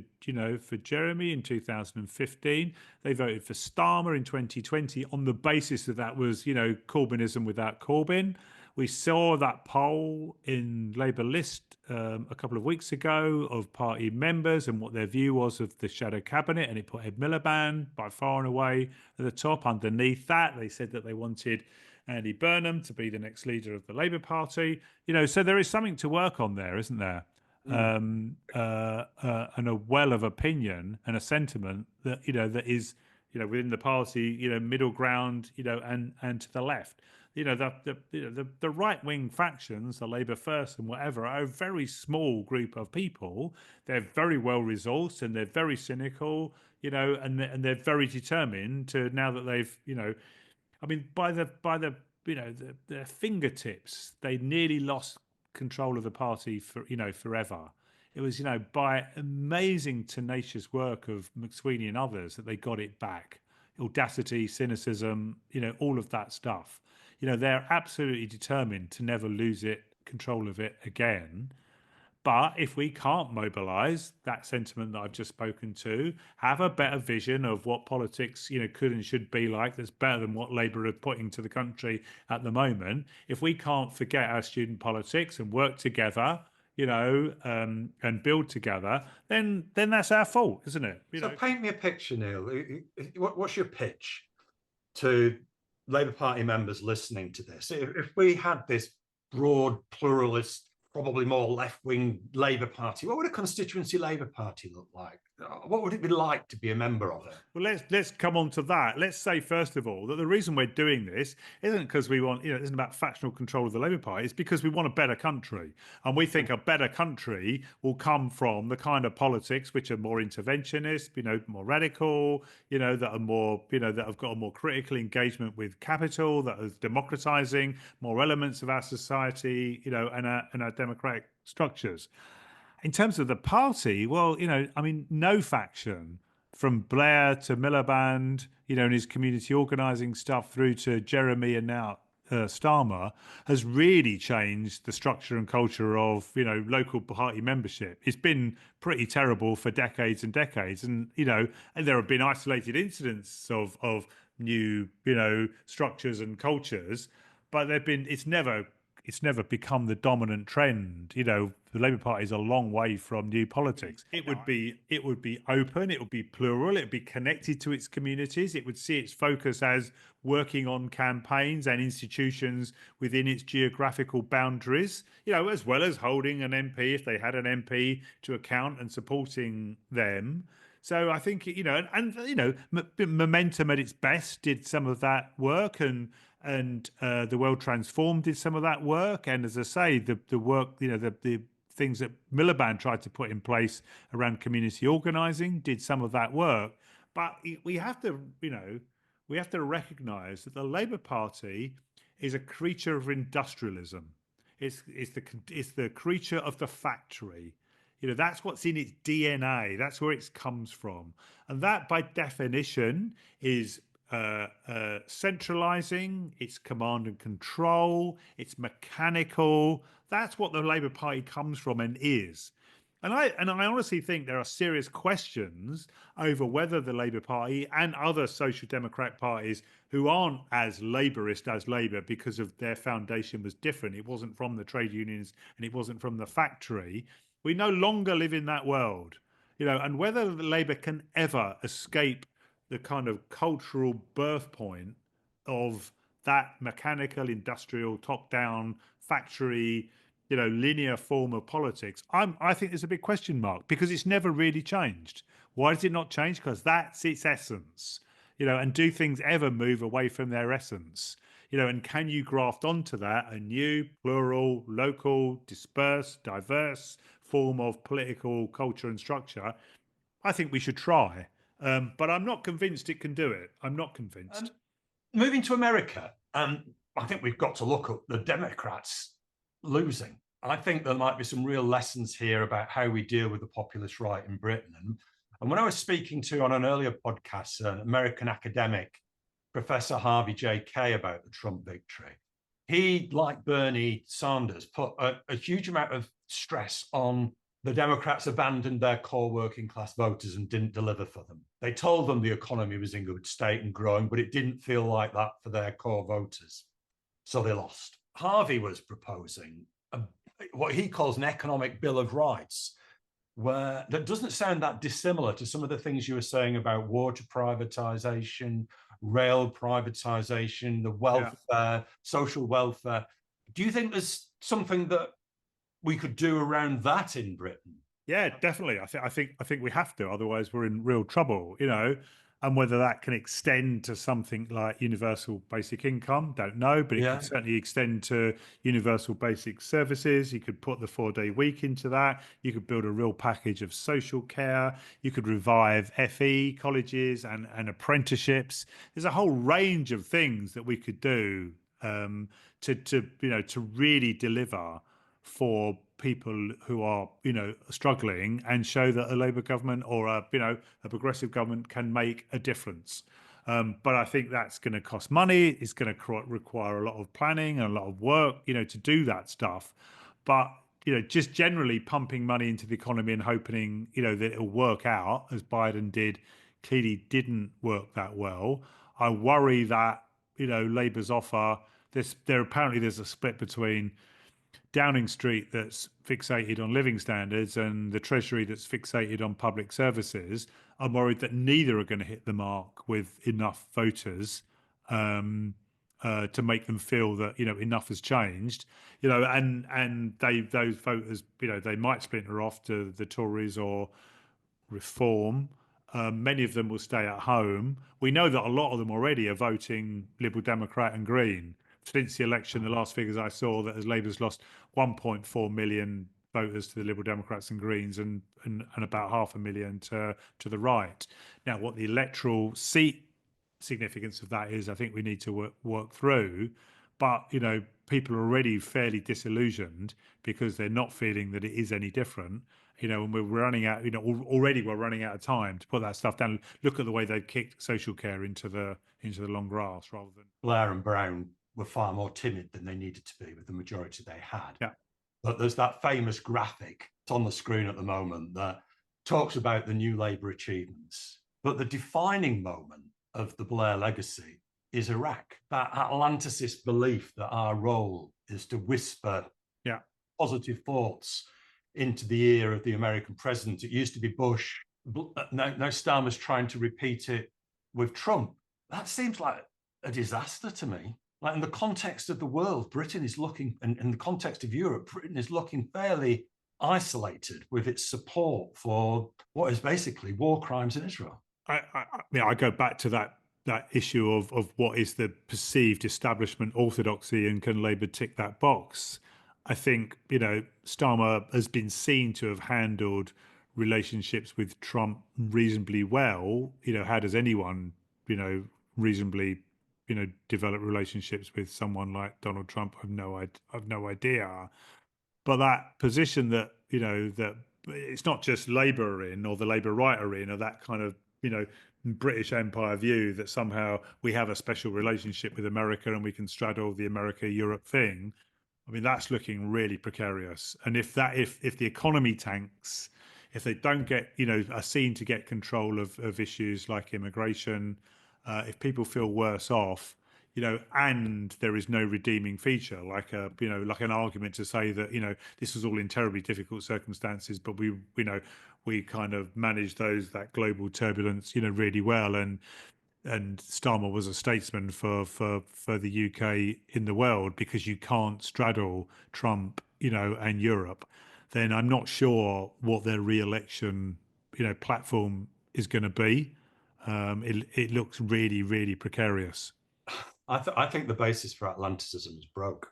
for Jeremy in 2015. They voted for Starmer in 2020 on the basis that that was Corbynism without Corbyn. We saw that poll in Labour List a couple of weeks ago of party members and what their view was of the shadow cabinet, and it put Ed Miliband by far and away at the top. Underneath that, they said that they wanted Andy Burnham to be the next leader of the Labour Party. So there is something to work on there, isn't there? And a well of opinion and a sentiment that that is within the party, middle ground, and to the left. The right wing factions, the Labour First and whatever, are a very small group of people. They're very well resourced and they're very cynical, and they're very determined to, now that they've by their fingertips, they nearly lost control of the party for forever. It was by amazing tenacious work of McSweeney and others that they got it back. Audacity, cynicism, all of that stuff. They're absolutely determined to never lose control of it again. But if we can't mobilise that sentiment that I've just spoken to, have a better vision of what politics, could and should be like, that's better than what Labour are putting to the country at the moment. If we can't forget our student politics and work together, and build together, then that's our fault, isn't it? So paint me a picture, Neil. What's your pitch to Labour Party members listening to this, if we had this broad, pluralist, probably more left-wing Labour Party, what would a constituency Labour Party look like? What would it be like to be a member of it? Well, let's come on to that. Let's say first of all that the reason we're doing this isn't because we want, it isn't about factional control of the Labour Party. It's because we want a better country, and we think a better country will come from the kind of politics which are more interventionist, more radical, that are more, that have got a more critical engagement with capital, that are democratising more elements of our society, and our democratic structures. In terms of the party, well, no faction from Blair to Miliband, and his community organising stuff through to Jeremy and now Starmer has really changed the structure and culture of, local party membership. It's been pretty terrible for decades and decades. And, and there have been isolated incidents of new, structures and cultures, but it's never become the dominant trend. The Labour Party is a long way from new politics. It would be open, it would be plural, it would be connected to its communities. It would see its focus as working on campaigns and institutions within its geographical boundaries, as well as holding an MP, if they had an MP, to account and supporting them. So I think, Momentum at its best did some of that work, and The World Transformed did some of that work. And as I say, the work, the things that Miliband tried to put in place around community organising did some of that work. But we have to recognise that the Labour Party is a creature of industrialism. It's the creature of the factory. That's what's in its DNA. That's where it comes from. And that, by definition, is centralising. It's command and control. It's mechanical. That's what the Labour Party comes from and is. And I honestly think there are serious questions over whether the Labour Party and other social democratic parties who aren't as Labourist as Labour, because of their foundation was different. It wasn't from the trade unions and it wasn't from the factory. We no longer live in that world, and whether Labour can ever escape the kind of cultural birth point of that mechanical, industrial, top-down, factory, linear form of politics, I think there's a big question mark, because it's never really changed. Why does it not change? Because that's its essence, and do things ever move away from their essence? And can you graft onto that a new, plural, local, dispersed, diverse form of political culture and structure? I think we should try. But I'm not convinced it can do it. I'm not convinced. Moving to America, I think we've got to look at the Democrats losing. I think there might be some real lessons here about how we deal with the populist right in Britain. And when I was speaking to, on an earlier podcast, an American academic, Professor Harvey J. Kay, about the Trump victory, he, like Bernie Sanders, put a huge amount of stress on the Democrats abandoned their core working class voters and didn't deliver for them. They told them the economy was in good state and growing, but it didn't feel like that for their core voters. So they lost. Harvey was proposing what he calls an economic bill of rights, where that doesn't sound that dissimilar to some of the things you were saying about water privatization, rail privatization, the welfare, social welfare. Do you think there's something that we could do around that in Britain? Yeah, definitely. I think we have to. Otherwise, we're in real trouble. And whether that can extend to something like universal basic income, don't know, but it could certainly extend to universal basic services. You could put the 4-day week into that. You could build a real package of social care. You could revive FE colleges and apprenticeships. There's a whole range of things that we could do to really deliver for people who are, struggling, and show that a Labour government or a progressive government can make a difference. But I think that's going to cost money. It's going to require a lot of planning and a lot of work, to do that stuff. But, just generally pumping money into the economy and hoping, that it'll work out, as Biden did, clearly didn't work that well. I worry that, Labour's offer, there's a split between Downing Street that's fixated on living standards and the Treasury that's fixated on public services. I'm worried that neither are going to hit the mark with enough voters. to make them feel that enough has changed, and those voters, they might splinter off to the Tories or Reform. Many of them will stay at home. We know that a lot of them already are voting Liberal Democrat and Green. Since the election, the last figures I saw, that as Labour's lost 1.4 million voters to the Liberal Democrats and Greens, and about 500,000 to the right. Now, what the electoral seat significance of that is, I think we need to work through. But people are already fairly disillusioned because they're not feeling that it is any different. And we're running out. Already we're running out of time to put that stuff down. Look at the way they've kicked social care into the long grass, rather than Blair and Brown were far more timid than they needed to be with the majority they had. Yeah. But there's that famous graphic, it's on the screen at the moment, that talks about the new Labour achievements. But the defining moment of the Blair legacy is Iraq. That Atlanticist belief that our role is to whisper positive thoughts into the ear of the American president. It used to be Bush. Now Starmer's trying to repeat it with Trump. That seems like a disaster to me. Like, in the context of the world, Britain is looking, and in the context of Europe, Britain is looking fairly isolated with its support for what is basically war crimes in Israel. I go back to that issue of what is the perceived establishment orthodoxy, and can Labour tick that box? I think, Starmer has been seen to have handled relationships with Trump reasonably well. How does anyone, reasonably, develop relationships with someone like Donald Trump? I've no idea. But that position that, that it's not just Labour are in, or the Labour right are in, or that kind of, British Empire view that somehow we have a special relationship with America and we can straddle the America-Europe thing. I mean, that's looking really precarious. And if the economy tanks, if they don't get, are seen to get control of issues like immigration, if people feel worse off, and there is no redeeming feature, like an argument to say that, this was all in terribly difficult circumstances, but we kind of managed that global turbulence, really well. And Starmer was a statesman for the UK in the world, because you can't straddle Trump, and Europe. Then I'm not sure what their re-election, platform is going to be. It looks really, really precarious. I think the basis for Atlanticism is broke.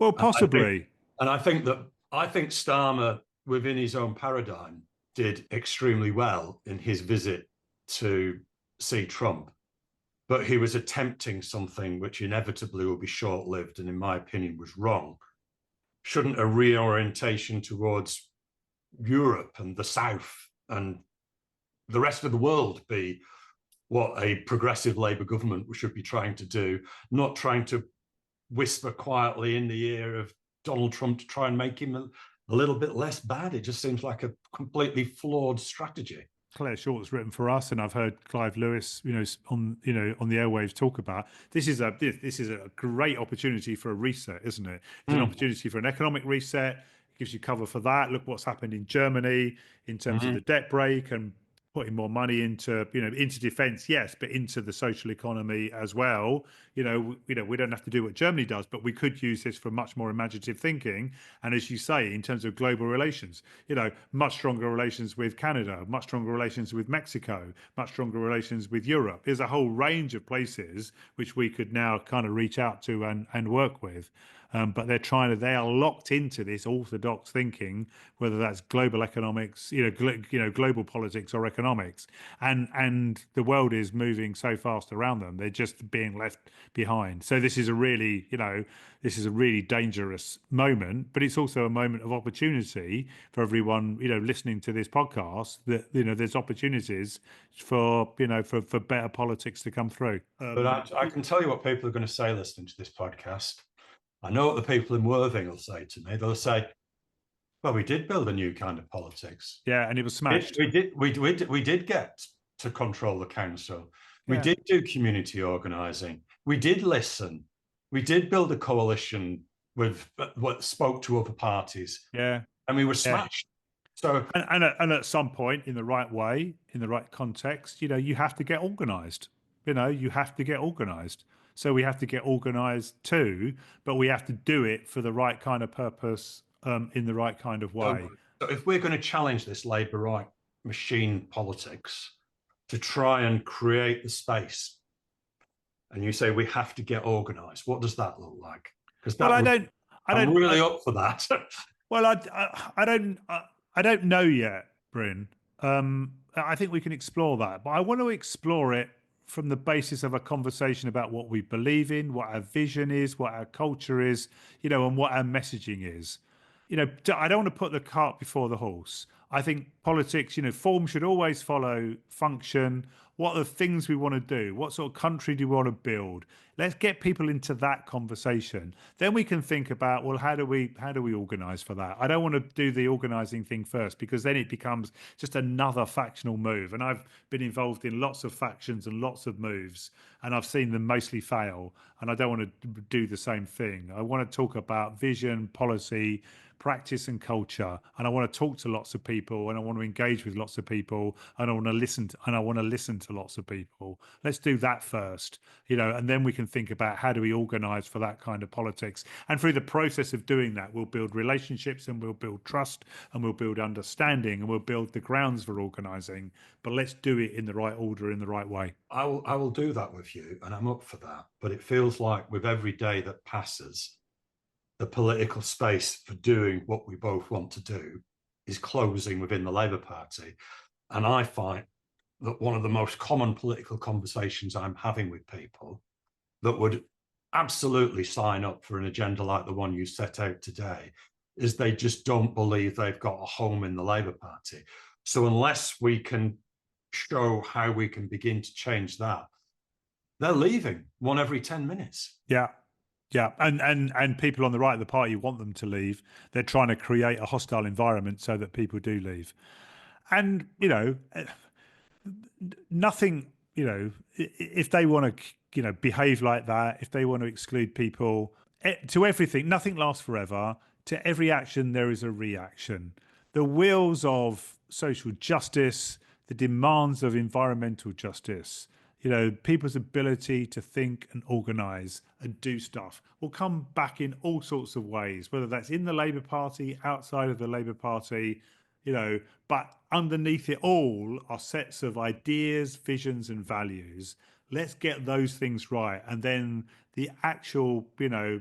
Well, possibly. I think Starmer, within his own paradigm, did extremely well in his visit to see Trump, but he was attempting something which inevitably will be short-lived, and in my opinion was wrong. Shouldn't a reorientation towards Europe and the South and the rest of the world be what a progressive Labour government should be trying to do, not trying to whisper quietly in the ear of Donald Trump to try and make him a little bit less bad? It just seems like a completely flawed strategy. Claire Short's written for us, and I've heard Clive Lewis, on the airwaves talk about this is a great opportunity for a reset, isn't it? It's an opportunity for an economic reset. It gives you cover for that. Look what's happened in Germany in terms of the debt break and putting more money into defence, yes, but into the social economy as well. We don't have to do what Germany does, but we could use this for much more imaginative thinking. And as you say, in terms of global relations, much stronger relations with Canada, much stronger relations with Mexico, much stronger relations with Europe. There's a whole range of places which we could now kind of reach out to and work with. But they are locked into this orthodox thinking, whether that's global economics, global politics or economics, and the world is moving so fast around them, they're just being left behind. So this is a really dangerous moment, but it's also a moment of opportunity for everyone, listening to this podcast, that, there's opportunities for better politics to come through. But I can tell you what people are going to say listening to this podcast. I know what the people in Worthing will say to me. They'll say, well, we did build a new kind of politics. Yeah, and it was smashed. We did get to control the council. We did do community organising. We did listen. We did build a coalition with what spoke to other parties. Yeah. And we were smashed. So and at some point, in the right way, in the right context, you have to get organised. you have to get organised. So we have to get organised too, but we have to do it for the right kind of purpose, in the right kind of way. So if we're going to challenge this Labour right machine politics to try and create the space, and you say we have to get organised, what does that look like? Because I'm really up for that. Well, I don't know yet, Bryn. I think we can explore that, but I want to explore it from the basis of a conversation about what we believe in, what our vision is, what our culture is, and what our messaging is. I don't want to put the cart before the horse. I think politics, form should always follow function. What are the things we want to do? What sort of country do we want to build? Let's get people into that conversation. Then we can think about, well, how do we organise for that? I don't want to do the organising thing first, because then it becomes just another factional move. And I've been involved in lots of factions and lots of moves, and I've seen them mostly fail. And I don't want to do the same thing. I want to talk about vision, policy, practice and culture, and I want to talk to lots of people, and I want to engage with lots of people, and I want to listen to lots of people. Let's do that first, and then we can think about how do we organize for that kind of politics. And through the process of doing that, we'll build relationships, and we'll build trust, and we'll build understanding, and we'll build the grounds for organizing. But let's do it in the right order, in the right way. I will do that with you, and I'm up for that. But it feels like with every day that passes, the political space for doing what we both want to do is closing within the Labour Party. And I find that one of the most common political conversations I'm having with people that would absolutely sign up for an agenda like the one you set out today is they just don't believe they've got a home in the Labour Party. So unless we can show how we can begin to change that, they're leaving one every 10 minutes. Yeah. Yeah, and people on the right of the party want them to leave. They're trying to create a hostile environment so that people do leave. And, nothing, if they want to, behave like that, if they want to exclude people, to everything, nothing lasts forever. To every action, there is a reaction. The wheels of social justice, the demands of environmental justice, people's ability to think and organise and do stuff will come back in all sorts of ways, whether that's in the Labour Party, outside of the Labour Party, but underneath it all are sets of ideas, visions and values. Let's get those things right. And then the actual,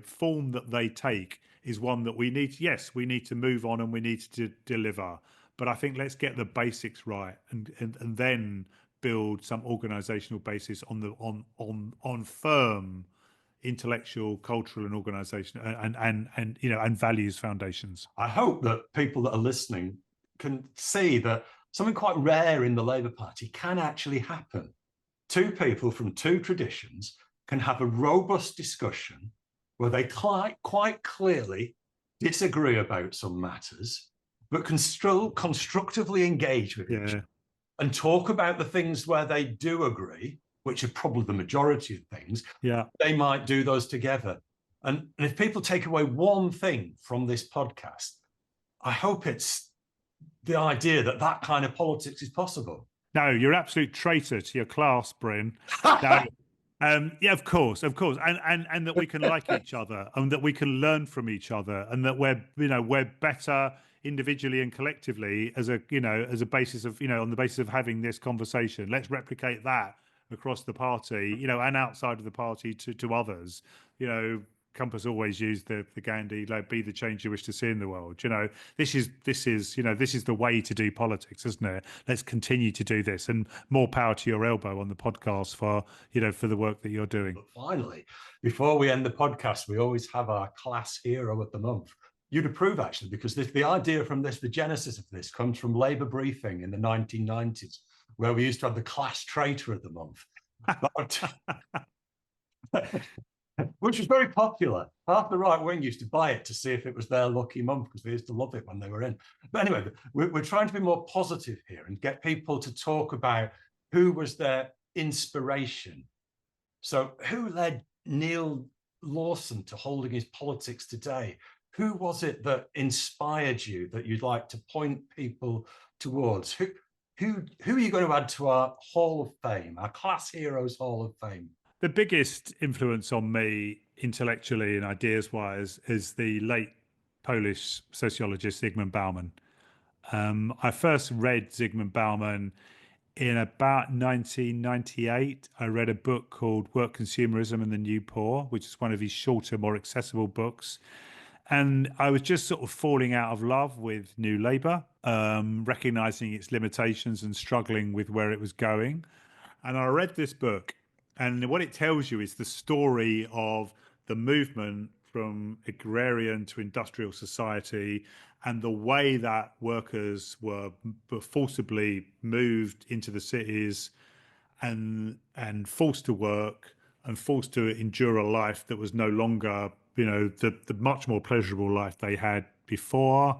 form that they take is one that we need. Yes, we need to move on and we need to deliver. But I think let's get the basics right and then build some organizational basis on firm intellectual, cultural, and organization and values foundations. I hope that people that are listening can see that something quite rare in the Labour Party can actually happen. Two people from two traditions can have a robust discussion where they quite clearly disagree about some matters, but can still constructively engage with each other and talk about the things where they do agree, which are probably the majority of things. Yeah, they might do those together. And if people take away one thing from this podcast, I hope it's the idea that that kind of politics is possible. No, you're an absolute traitor to your class, Bryn. No, yeah, of course, and that we can like each other, and that we can learn from each other, and that we're better individually and collectively as a basis of on the basis of having this conversation. Let's replicate that across the party, and outside of the party to others. Compass always used the Gandhi, be the change you wish to see in the world. This is the way to do politics, isn't it? Let's continue to do this, and more power to your elbow on the podcast for the work that you're doing. But finally, before we end the podcast, we always have our class hero of the month. You'd approve, actually, because the idea from this, the genesis of this, comes from Labour Briefing in the 1990s, where we used to have the class traitor of the month. Which was very popular. Half the right wing used to buy it to see if it was their lucky month, because they used to love it when they were in. But anyway, we're trying to be more positive here and get people to talk about who was their inspiration. So who led Neil Lawson to holding his politics today? Who was it that inspired you that you'd like to point people towards? who are you going to add to our Hall of Fame, our Class Heroes Hall of Fame? The biggest influence on me intellectually and ideas-wise is the late Polish sociologist Zygmunt Bauman. I first read Zygmunt Bauman in about 1998. I read a book called Work Consumerism and the New Poor, which is one of his shorter, more accessible books. And I was just sort of falling out of love with New Labour, recognizing its limitations and struggling with where it was going. And I read this book, and what it tells you is the story of the movement from agrarian to industrial society and the way that workers were forcibly moved into the cities and forced to work and forced to endure a life that was no longer, the much more pleasurable life they had before.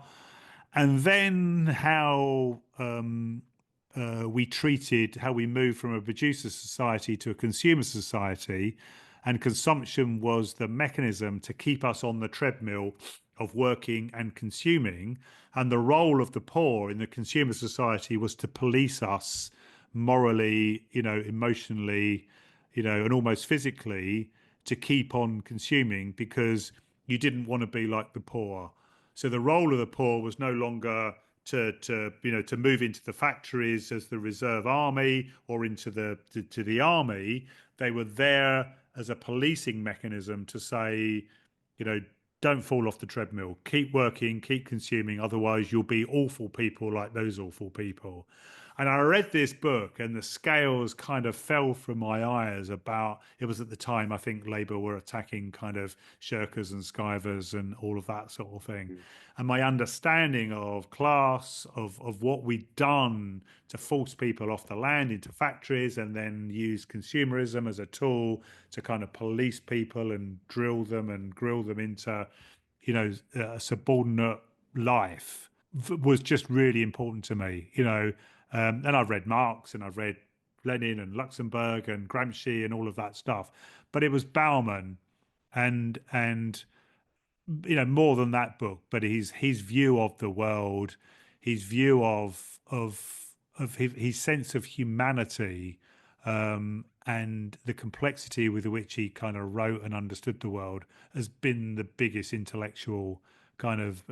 And then how how we moved from a producer society to a consumer society, and consumption was the mechanism to keep us on the treadmill of working and consuming. And the role of the poor in the consumer society was to police us morally, emotionally, and almost physically to keep on consuming because you didn't want to be like the poor. So the role of the poor was no longer to move into the factories as the reserve army or into the army. They were there as a policing mechanism to say, don't fall off the treadmill, keep working, keep consuming, otherwise you'll be awful people like those awful people. And I read this book and the scales kind of fell from my eyes about, it was at the time, I think Labour were attacking kind of shirkers and skivers and all of that sort of thing. And my understanding of class, of what we'd done to force people off the land into factories and then use consumerism as a tool to kind of police people and drill them and grill them into, a subordinate life was just really important to me, and I've read Marx and I've read Lenin and Luxemburg and Gramsci and all of that stuff. But it was Bauman and more than that book, but his view of the world, his view of his sense of humanity, and the complexity with which he kind of wrote and understood the world has been the biggest intellectual kind of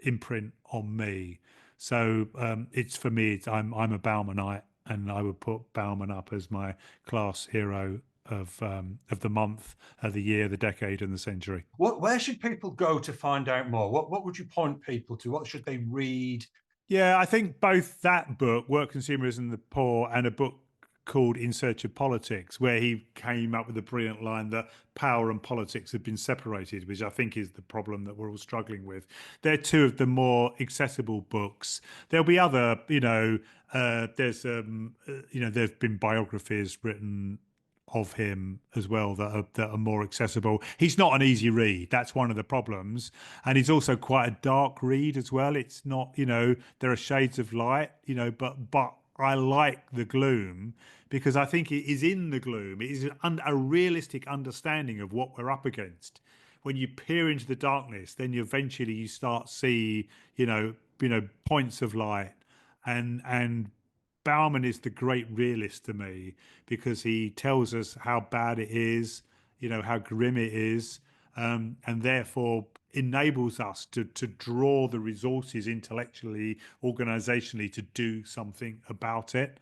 imprint on me. So it's for me, I'm a Baumanite, and I would put Bauman up as my class hero of the month, of the year, the decade, and the century. Where should people go to find out more? What would you point people to? What should they read? Yeah, I think both that book, Work, Consumerism, and the Poor, and a book called In Search of Politics, where he came up with a brilliant line that power and politics have been separated, which I think is the problem that we're all struggling with. They're two of the more accessible books. There'll be other, there's, there've been biographies written of him as well that are more accessible. He's not an easy read. That's one of the problems. And he's also quite a dark read as well. It's not, there are shades of light, but I like the gloom because I think it is in the gloom. It is a realistic understanding of what we're up against. When you peer into the darkness, then eventually you start see, points of light, and Bauman is the great realist to me because he tells us how bad it is, how grim it is, and therefore enables us to draw the resources intellectually, organizationally to do something about it.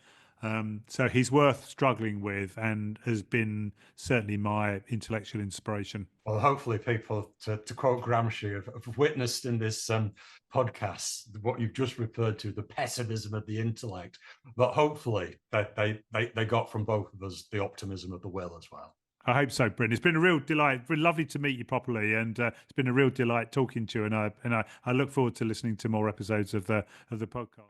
So he's worth struggling with and has been certainly my intellectual inspiration. Well, hopefully people, to quote Gramsci, have witnessed in this podcast what you've just referred to, the pessimism of the intellect, but hopefully they got from both of us the optimism of the will as well. I hope so, Bryn. It's been a real delight. It's been lovely to meet you properly, and it's been a real delight talking to you. And I look forward to listening to more episodes of the podcast.